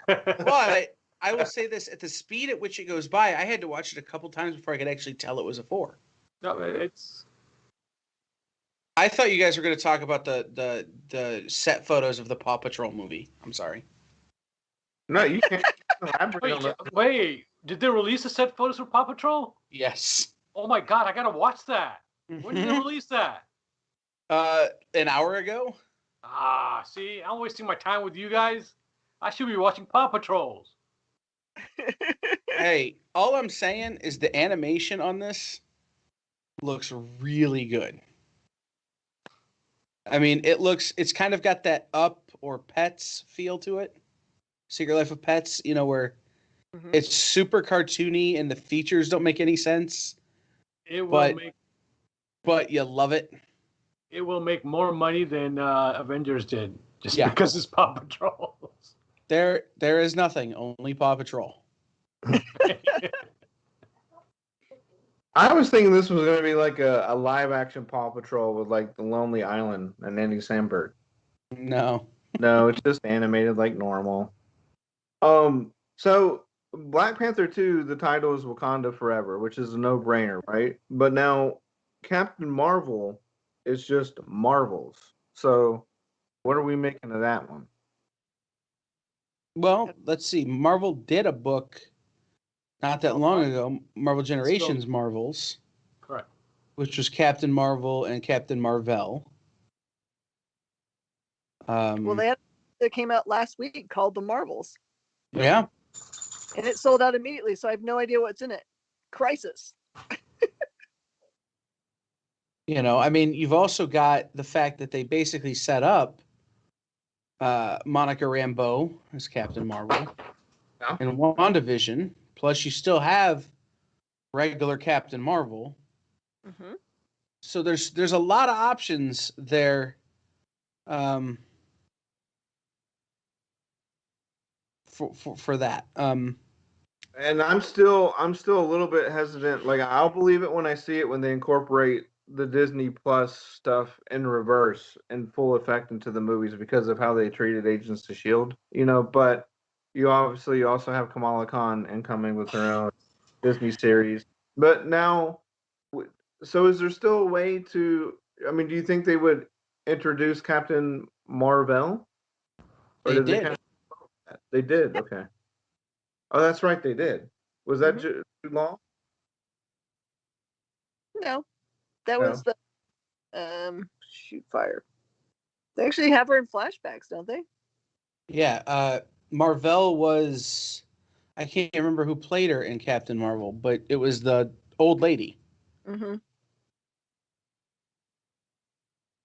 But I will say this: at the speed at which it goes by, I had to watch it a couple times before I could actually tell it was a 4. No, it's I thought you guys were going to talk about the set photos of the Paw Patrol movie. I'm sorry. No, you can't elaborate on that. wait. Did they release the set photos for Paw Patrol? Yes. Oh my god, I gotta watch that. When did they release that? An hour ago. Ah, see, I'm wasting my time with you guys. I should be watching Paw Patrols. Hey, all I'm saying is the animation on this looks really good. I mean, it's kind of got that Up or Pets feel to it. Secret Life of Pets, where it's super cartoony and the features don't make any sense. But you love it. It will make more money than Avengers did, just Yeah. because it's Paw Patrols. There is nothing, only Paw Patrol. I was thinking this was going to be like a live action Paw Patrol with like the Lonely Island and Andy Samberg. No. No, it's just animated like normal. So Black Panther 2, the title is Wakanda Forever, which is a no-brainer, right? But now Captain Marvel is just Marvels. So what are we making of that one? Well, let's see. Marvel did a book not that long ago, Marvel Generations Marvels. Correct. Which was Captain Marvel and Captain Marvel. Well, that came out last week called The Marvels. Yeah. And it sold out immediately, so I have no idea what's in it. Crisis. I mean, you've also got the fact that they basically set up Monica Rambeau as Captain Marvel in WandaVision. Plus, you still have regular Captain Marvel. Mm-hmm. So there's a lot of options there. For that. And I'm still a little bit hesitant. Like I'll believe it when I see it when they incorporate the Disney Plus stuff in reverse in full effect into the movies because of how they treated Agents of S.H.I.E.L.D. But you also have Kamala Khan incoming with her own Disney series. But now, so is there still a way to? I mean, do you think they would introduce Captain Marvel? They did. They did. Okay. Oh, that's right. They did. Was that too long? No, that was the shoot fire. They actually have her in flashbacks, don't they? Yeah. Marvel was. I can't remember who played her in Captain Marvel, but it was the old lady. Mm-hmm.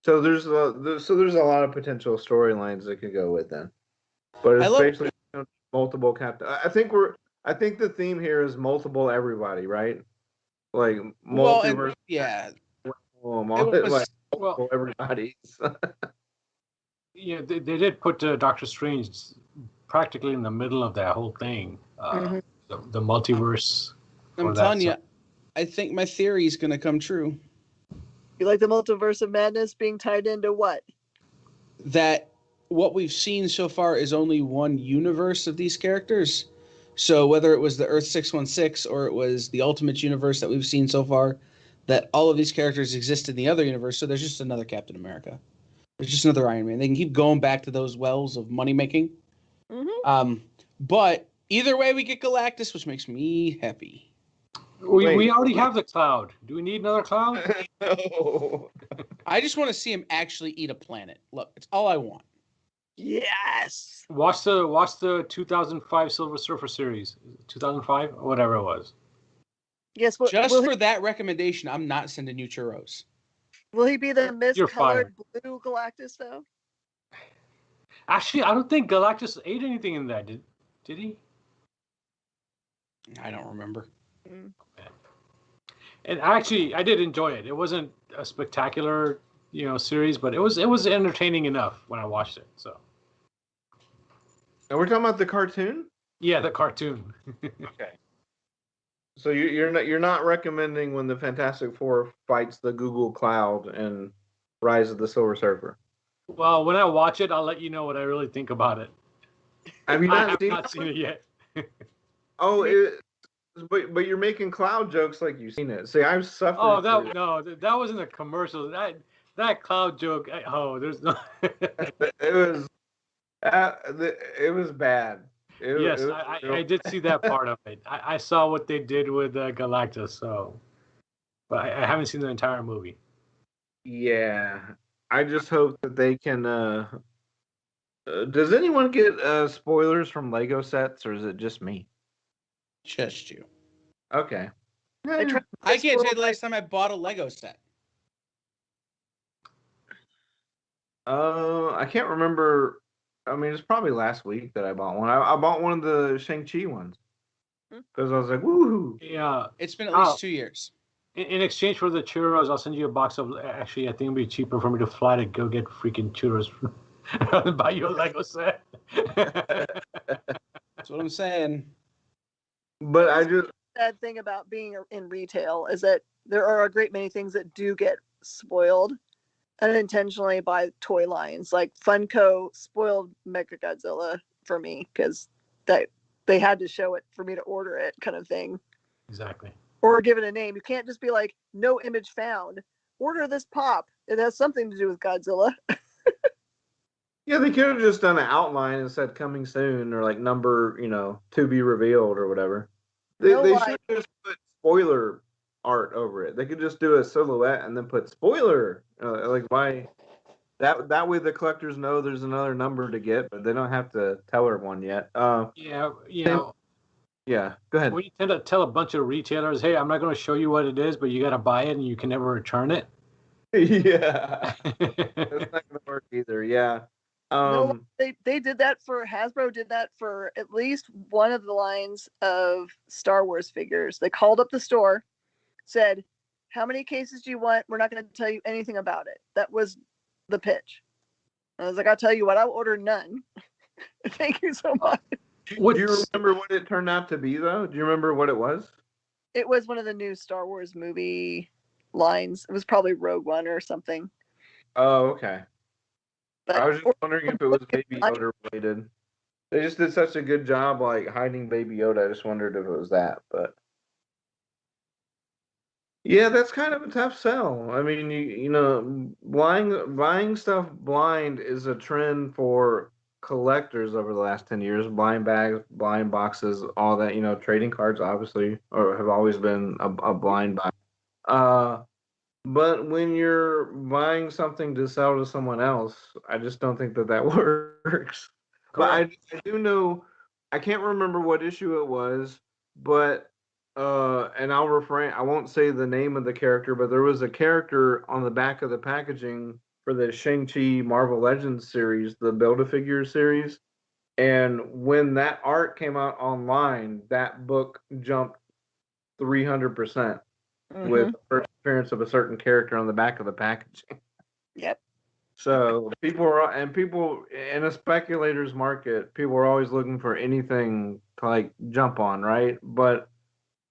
So there's a lot of potential storylines that could go with then, but it's basically multiple captain. I think the theme here is multiple everybody, right? Like multiverse. Yeah. Multiple everybody's. Yeah, they did put Doctor Strange practically in the middle of that whole thing. The multiverse. I'm telling you, I think my theory is going to come true. You like the multiverse of madness being tied into what? That what we've seen so far is only one universe of these characters. So whether it was the Earth 616 or it was the Ultimate Universe that we've seen so far, that all of these characters exist in the other universe. So there's just another Captain America. There's just another Iron Man. They can keep going back to those wells of money making. Mm-hmm. But either way, we get Galactus, which makes me happy. We already have the Cloud. Do we need another Cloud? No. I just want to see him actually eat a planet. Look, it's all I want. Yes. Watch the 2005 Silver Surfer series, 2005 or whatever it was. Yes. For that recommendation, I'm not sending you churros. Will he be the mist-colored blue Galactus though? Actually, I don't think Galactus ate anything in that. Did he? I don't remember. And actually, I did enjoy it. It wasn't a spectacular, series, but it was entertaining enough when I watched it. So. And we're talking about the cartoon? Yeah, the cartoon. Okay. So you're not recommending when the Fantastic Four fights the Google Cloud and Rise of the Silver Surfer? Well, when I watch it, I'll let you know what I really think about it. Have you not seen it yet? But you're making Cloud jokes like you've seen it. See, I've suffered. Oh, that wasn't a commercial. That Cloud joke. There's no. It was bad. I did see that part of it. I saw what they did with Galactus, but I haven't seen the entire movie. Yeah, I just hope that they can. Does anyone get spoilers from Lego sets, or is it just me? Just you. Okay. I can't say the last time I bought a Lego set. I can't remember. I mean, it's probably last week that I bought one. I bought one of the Shang-Chi ones because I was like, woohoo! Yeah, it's been at least 2 years. In exchange for the churros, I'll send you a box of. Actually, I think it'd be cheaper for me to fly to go get freaking churros and buy you a Lego set. That's what I'm saying. But sad thing about being in retail is that there are a great many things that do get spoiled unintentionally by toy lines. Like Funko spoiled Mechagodzilla for me because they had to show it for me to order it, kind of thing. Exactly. Or give it a name. You can't just be like, no image found. Order this pop. It has something to do with Godzilla. Yeah, they could have just done an outline and said coming soon or like number, to be revealed or whatever. They should just put spoiler art over it. They could just do a silhouette and then put spoiler. Like why? That way the collectors know there's another number to get, but they don't have to tell everyone yet. Yeah, Yeah, go ahead. We tend to tell a bunch of retailers, "Hey, I'm not going to show you what it is, but you got to buy it, and you can never return it." Yeah, that's not going to work either. Yeah. No, they did that for Hasbro. Did that for at least one of the lines of Star Wars figures. They called up the store, said, "How many cases do you want? We're not going to tell you anything about it." That was the pitch. I was like, "I'll tell you what. I'll order none." Thank you so much. Do you remember what it turned out to be, though? Do you remember what it was? It was one of the new Star Wars movie lines. It was probably Rogue One or something. Oh, okay. But, I was just wondering if it was Baby Yoda related. They just did such a good job, like hiding Baby Yoda. I just wondered if it was that, but yeah, that's kind of a tough sell. I mean, buying stuff blind is a trend for collectors over the last 10 years. Blind bags, blind boxes, all that. Trading cards obviously or have always been a blind buy. But when you're buying something to sell to someone else, I just don't think that works. But I do know, I can't remember what issue it was, but and I'll refrain. I won't say the name of the character, but there was a character on the back of the packaging for the Shang-Chi Marvel Legends series, the Build-A-Figure series. And when that art came out online, that book jumped 300%. With the first appearance of a certain character on the back of the packaging. Yep. So people in a speculator's market, people are always looking for anything to like jump on, right? But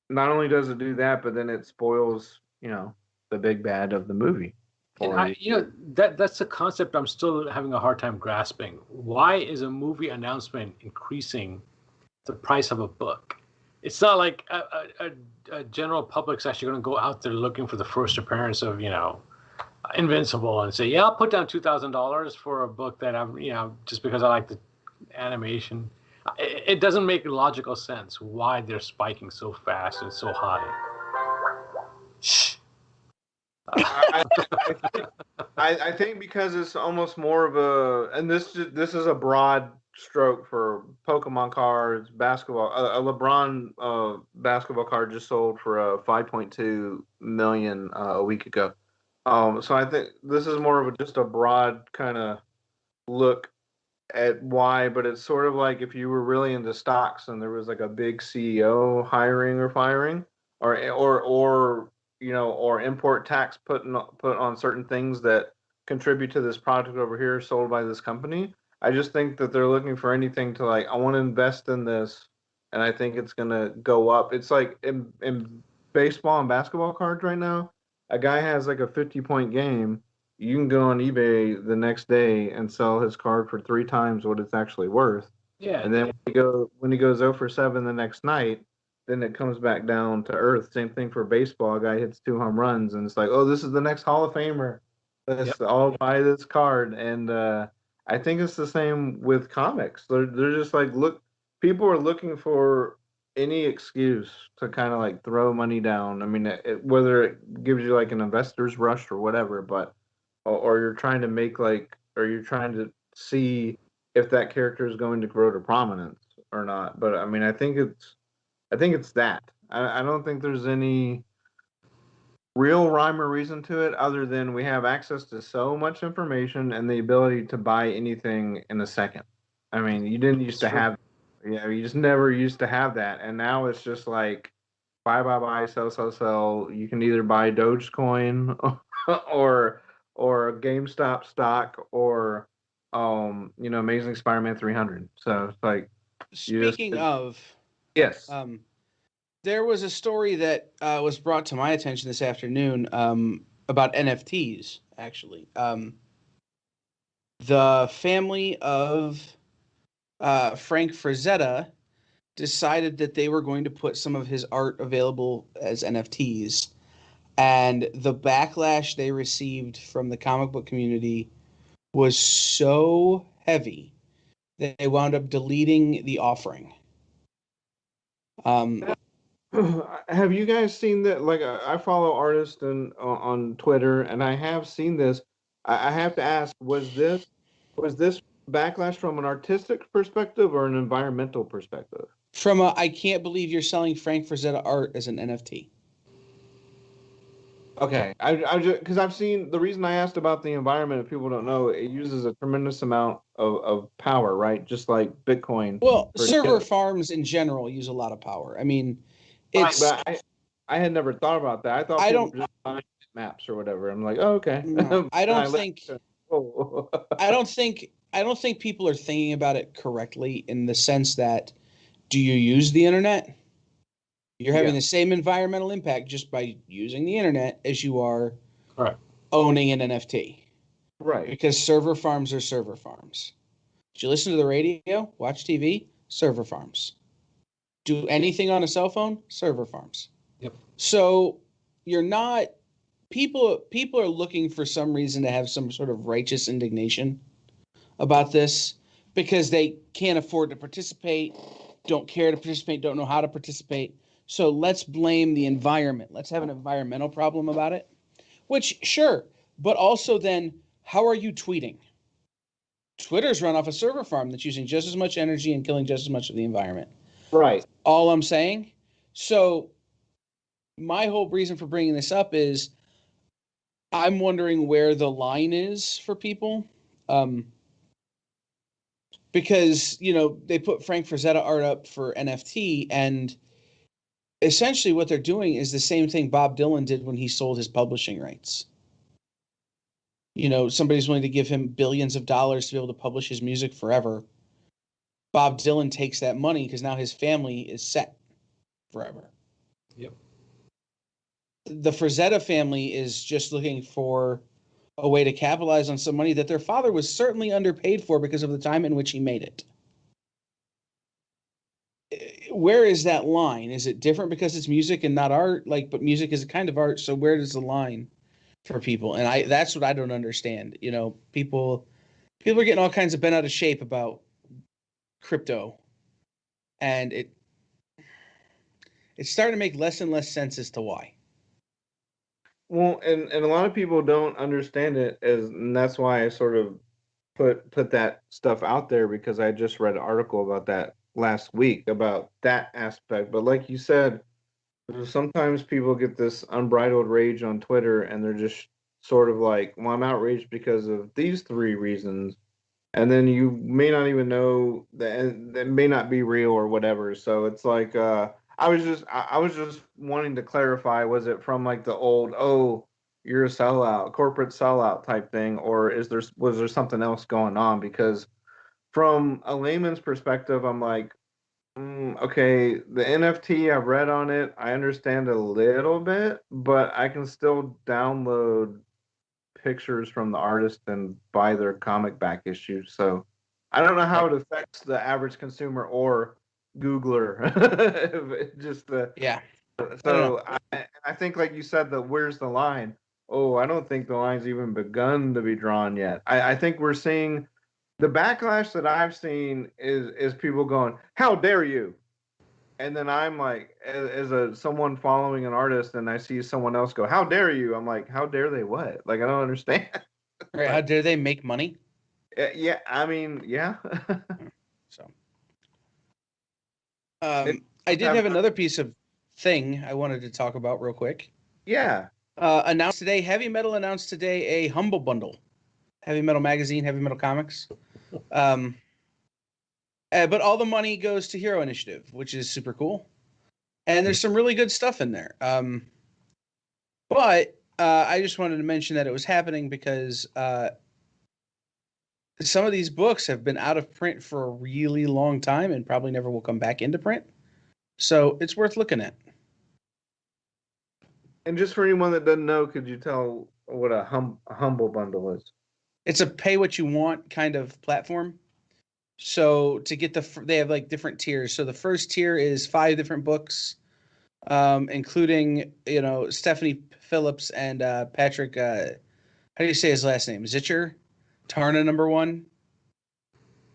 not only does it do that, but then it spoils, the big bad of the movie. And that's a concept I'm still having a hard time grasping. Why is a movie announcement increasing the price of a book? It's not like a general public's actually going to go out there looking for the first appearance of, Invincible and say, yeah, I'll put down $2,000 for a book that I'm, just because I like the animation. It doesn't make logical sense why they're spiking so fast and so high. Shh. I think because it's almost more of and this is a broad stroke for Pokemon cards, basketball. A LeBron basketball card just sold for $5.2 million a week ago. So I think this is more of just a broad kind of look at why, but it's sort of like if you were really into stocks and there was like a big CEO hiring or firing, or import tax put on certain things that contribute to this product over here sold by this company. I just think that they're looking for anything to like, I want to invest in this and I think it's going to go up. It's like in baseball and basketball cards right now, a guy has like a 50-point game. You can go on eBay the next day and sell his card for 3 times what it's actually worth. Yeah. And then when he goes 0 for 7 the next night, then it comes back down to earth. Same thing for baseball. A guy hits 2 home runs and it's like, oh, this is the next Hall of Famer. Let's all buy this card. And I think it's the same with comics. They're just like, look, people are looking for any excuse to kind of like throw money down. I mean, whether it gives you like an investor's rush or whatever, but or you're trying to make or you're trying to see if that character is going to grow to prominence or not. But I mean, I think it's that. I don't think there's any real rhyme or reason to it other than we have access to so much information and the ability to buy anything in a second. I mean, you didn't used to have, you just never used to have that. And now it's just like buy, sell. You can either buy Dogecoin or GameStop stock or, Amazing Spider-Man 300. So it's like, speaking of, yes. There was a story that was brought to my attention this afternoon about NFTs, actually. The family of Frank Frazetta decided that they were going to put some of his art available as NFTs. And the backlash they received from the comic book community was so heavy that they wound up deleting the offering. Have you guys seen that? Like, I follow artists on Twitter, and I have seen this. I have to ask: was this backlash from an artistic perspective or an environmental perspective? From a, I can't believe you're selling Frank Frazetta art as an NFT. Okay, I just because I've seen the reason I asked about the environment. If people don't know, it uses a tremendous amount of power, right? Just like Bitcoin. Well, server farms in general use a lot of power. I mean, it's. Right, but I had never thought about that. I thought people were just buying maps or whatever. I'm like, oh, okay. No, I don't think. I don't think people are thinking about it correctly in the sense that, do you use the internet? You're having the same environmental impact just by using the internet as you are owning an NFT. Right. Because server farms are server farms. Did you listen to the radio, watch TV? Server farms. Do anything on a cell phone? Server farms. Yep. So you're not people are looking for some reason to have some sort of righteous indignation about this because they can't afford to participate, don't care to participate, don't know how to participate. So let's blame the environment. Let's have an environmental problem about it. Which, sure, but also then, how are you tweeting? Twitter's run off a server farm that's using just as much energy and killing just as much of the environment. Right. All I'm saying. So my whole reason for bringing this up is I'm wondering where the line is for people. Because, they put Frank Frazetta art up for NFT, and essentially what they're doing is the same thing Bob Dylan did when he sold his publishing rights. Somebody's willing to give him billions of dollars to be able to publish his music forever. Bob Dylan takes that money because now his family is set forever. Yep. The Frazetta family is just looking for a way to capitalize on some money that their father was certainly underpaid for because of the time in which he made it. Where is that line? Is it different because it's music and not art? But music is a kind of art, so where does the line for people? And that's what I don't understand. People are getting all kinds of bent out of shape about crypto, and it's starting to make less and less sense as to why. Well, and a lot of people don't understand it, and that's why I sort of put that stuff out there, because I just read an article about that last week about that aspect. But like you said, sometimes people get this unbridled rage on Twitter, and they're just sort of like, well, I'm outraged because of these 3 reasons. And then you may not even know that may not be real or whatever. So it's like, I was just wanting to clarify, was it from like the old, oh, you're a sellout, corporate sellout type thing, or was there something else going on? Because from a layman's perspective, I'm like, okay, the NFT, I've read on it, I understand a little bit, but I can still download pictures from the artist and buy their comic back issues. So I don't know how it affects the average consumer or Googler. So I think, like you said, where's the line? Oh, I don't think the line's even begun to be drawn yet. I think we're seeing the backlash that I've seen is people going, "How dare you?" And then I'm like, as someone following an artist, and I see someone else go, "How dare you?" I'm like, "How dare they what?" Like, I don't understand. Right? How dare they make money? Yeah, I mean, yeah. So, I did have another piece of thing I wanted to talk about real quick. Yeah. Heavy Metal announced today a Humble Bundle. Heavy Metal Magazine, Heavy Metal Comics. But all the money goes to Hero Initiative, which is super cool. And there's some really good stuff in there. But I just wanted to mention that it was happening because some of these books have been out of print for a really long time and probably never will come back into print. So it's worth looking at. And just for anyone that doesn't know, could you tell what a humble bundle is? It's a pay what you want kind of platform. So to get they have like different tiers. So the first tier is 5 different books, including Stephanie Phillips and Patrick. How do you say his last name? Zitcher, Tarna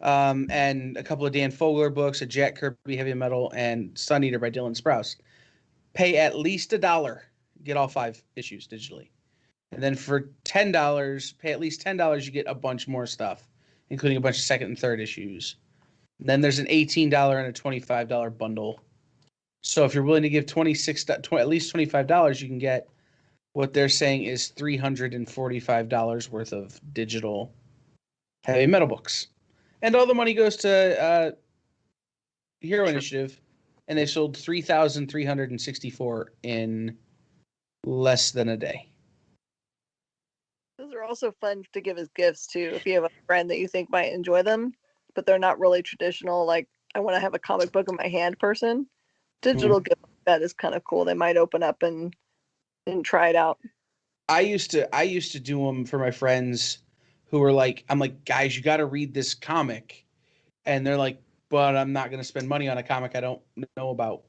#1, and a couple of Dan Fogler books, a Jack Kirby Heavy Metal, and Sun Eater by Dylan Sprouse. Pay at least $1, get all 5 issues digitally, and then for $10, pay at least $10, you get a bunch more stuff, including a bunch of second and third issues. And then there's an $18 and a $25 bundle. So if you're willing to give at least $25, you can get what they're saying is $345 worth of digital heavy metal books. And all the money goes to Hero Initiative, and they sold 3,364 in less than a day. Those are also fun to give as gifts too. If you have a friend that you think might enjoy them, but they're not really traditional, like I want to have a comic book in my hand person. Digital gift like that is kind of cool. They might open up and try it out. I used to do them for my friends who were like, I'm like, guys, you got to read this comic, and they're like, but I'm not going to spend money on a comic I don't know about.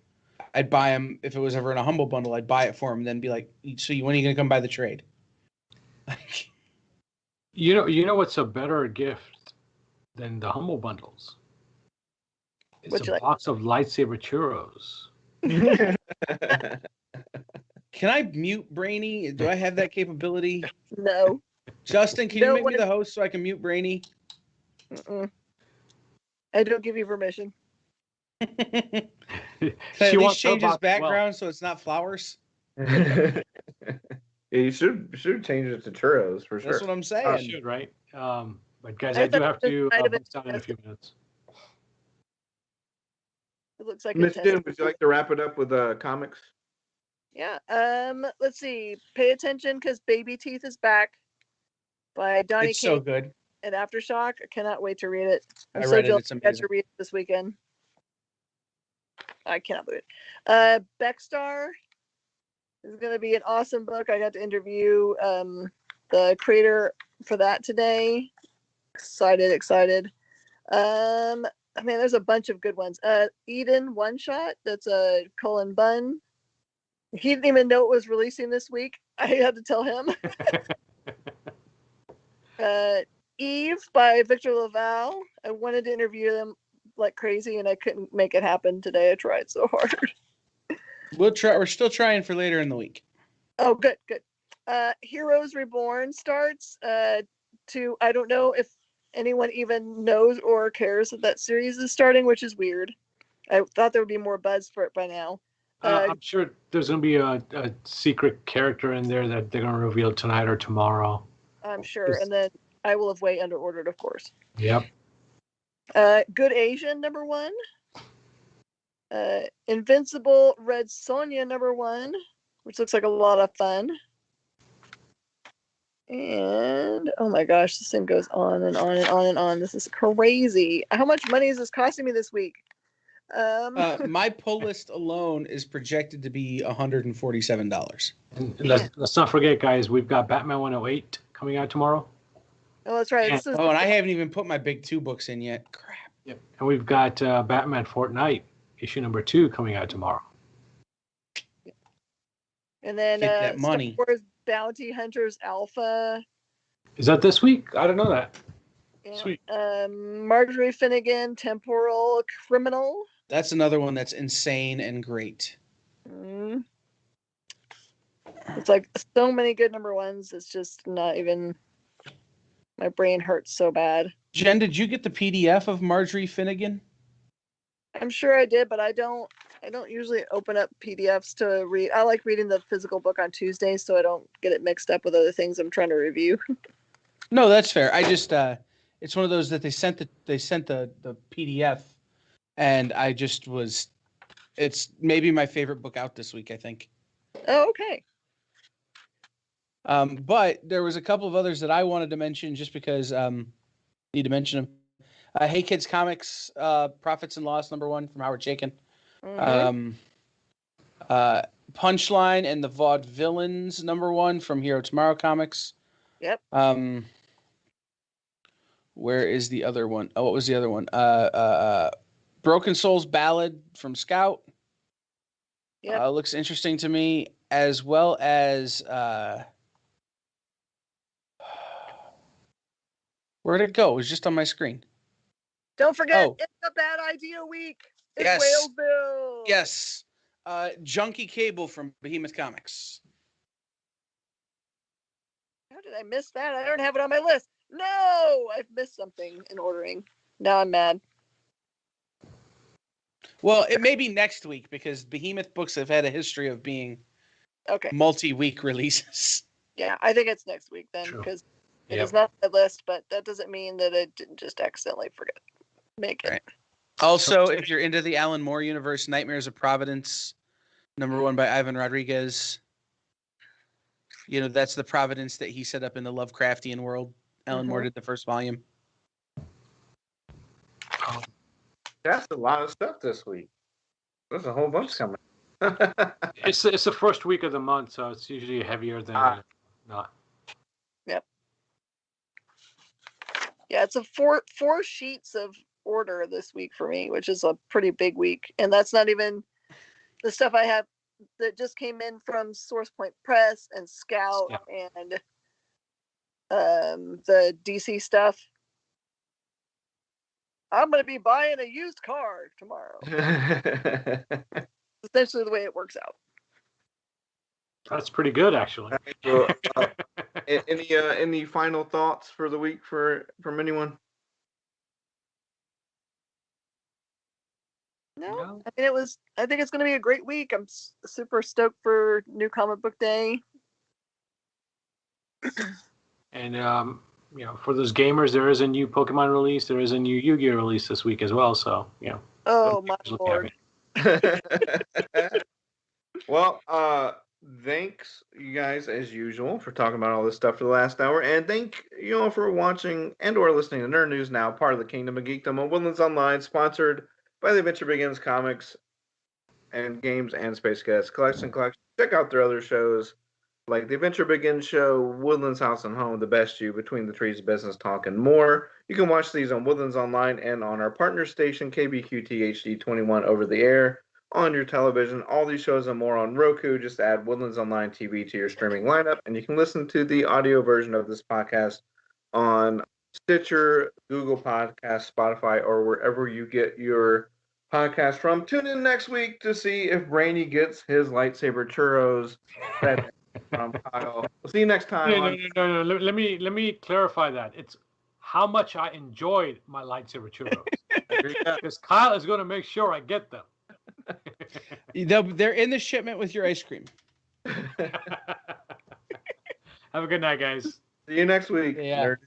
I'd buy them if it was ever in a Humble Bundle. I'd buy it for them, and then be like, so when are you going to come buy the trade? You know what's a better gift than the Humble Bundles? It's a box of lightsaber churros. Can I mute Brainy? Do I have that capability? No. Justin, can you make me the host so I can mute Brainy? I don't give you permission. Can I at least change his background so it's not flowers? Yeah, you should change it to churros for sure. That's what I'm saying. I should, right? But guys, I do have to bust out in a few minutes. It looks like Miss Jen, would you like to wrap it up with comics? Yeah. Let's see. Pay attention because Baby Teeth is back by Donny It's so good. And Aftershock. I cannot wait to read it. I read it. It's amazing. I got to read it this weekend. I cannot believe it. Beckstar is going to be an awesome book. I got to interview the creator for that today. Excited. I mean, there's a bunch of good ones. Eden One Shot. That's a Cullen Bunn. He didn't even know it was releasing this week. I had to tell him. Eve by Victor Laval. I wanted to interview them like crazy, and I couldn't make it happen today. I tried so hard. We'll try. We're still trying for later in the week. Oh, good. Heroes Reborn starts. I don't know if anyone even knows or cares that series is starting, which is weird. I thought there would be more buzz for it by now. I'm sure there's going to be a secret character in there that they're going to reveal tonight or tomorrow. I'm sure. And then I Will Have Way Under Ordered, of course. Yep. Good Asian #1. Invincible Red Sonja #1, which looks like a lot of fun. And oh my gosh, this thing goes on and on and on and on. This is crazy. How much money is this costing me this week? My pull list alone is projected to be $147. And let's not forget, guys, we've got Batman 108 coming out tomorrow. Oh, that's right. And I haven't even put my big 2 books in yet. Crap. Yep. And we've got Batman Fortnite issue #2 coming out tomorrow. And then that money. Star Wars Bounty Hunters Alpha. Is that this week? I don't know that. Yeah. Sweet. Marjorie Finnegan, Temporal Criminal. That's another one that's insane and great. It's like so many good #1s. It's just not even. My brain hurts so bad. Jen, did you get the PDF of Marjorie Finnegan? I'm sure I did, but I don't usually open up PDFs to read. I like reading the physical book on Tuesdays, so I don't get it mixed up with other things I'm trying to review. No, that's fair. I just it's one of those that they sent the PDF, and I just was. It's maybe my favorite book out this week, I think. Oh, okay. But there was a couple of others that I wanted to mention just because need to mention them. Hey Kids Comics, Profits and Loss #1 from Howard Chaykin. Punchline and the Vaudevillains #1 from Hero Tomorrow Comics. Yep. Where is the other one? Oh, what was the other one? Broken Souls Ballad from Scout. Yep. Looks interesting to me, as well as where'd it go? It was just on my screen. Don't forget, Oh. it's a bad idea week. It's Yes. Whalesville. Yes. Junkie Cable from Behemoth Comics. How did I miss that? I don't have it on my list. No, I've missed something in ordering. Now I'm mad. Well, it may be next week because Behemoth books have had a history of being Okay. multi-week releases. Yeah, I think it's next week then True. because it Yep. is not on my list, but that doesn't mean that I didn't just accidentally forget make it. Right. Also, if you're into the Alan Moore universe, Nightmares of Providence, #1 by Ivan Rodriguez. You know, that's the Providence that he set up in the Lovecraftian world. Alan Moore did the first volume. That's a lot of stuff this week. There's a whole bunch coming. It's the first week of the month, so it's usually heavier than not. Yep. Yeah, it's a four sheets of order this week for me, which is a pretty big week, and that's not even the stuff I have that just came in from Source Point Press and Scout and the DC stuff. I'm going to be buying a used car tomorrow. Essentially the way it works out. That's pretty good, actually. So, any final thoughts for the week from anyone? No, I mean I think it's going to be a great week. I'm super stoked for New Comic Book Day. And for those gamers, there is a new Pokemon release. There is a new Yu-Gi-Oh release this week as well. So Oh my lord! Well, thanks you guys as usual for talking about all this stuff for the last hour, and thank you all for watching and/or listening to Nerd News Now, part of the Kingdom of Geekdom on Woodlands Online, sponsored by the Adventure Begins Comics and Games and Space Cadets Collection. Check out their other shows like the Adventure Begins Show, Woodlands House and Home, The Best You, Between the Trees, Business Talk, and more. You can watch these on Woodlands Online and on our partner station, KBQT HD 21 over the air on your television. All these shows and more on Roku. Just add Woodlands Online TV to your streaming lineup, and you can listen to the audio version of this podcast on Stitcher, Google Podcasts, Spotify, or wherever you get your podcast from. Tune in next week to see if Brainy gets his lightsaber churros. From Kyle. We'll see you next time. No. Let me clarify that. It's how much I enjoyed my lightsaber churros. Because Kyle is going to make sure I get them. They're in the shipment with your ice cream. Have a good night, guys. See you next week. Yeah. Nerd.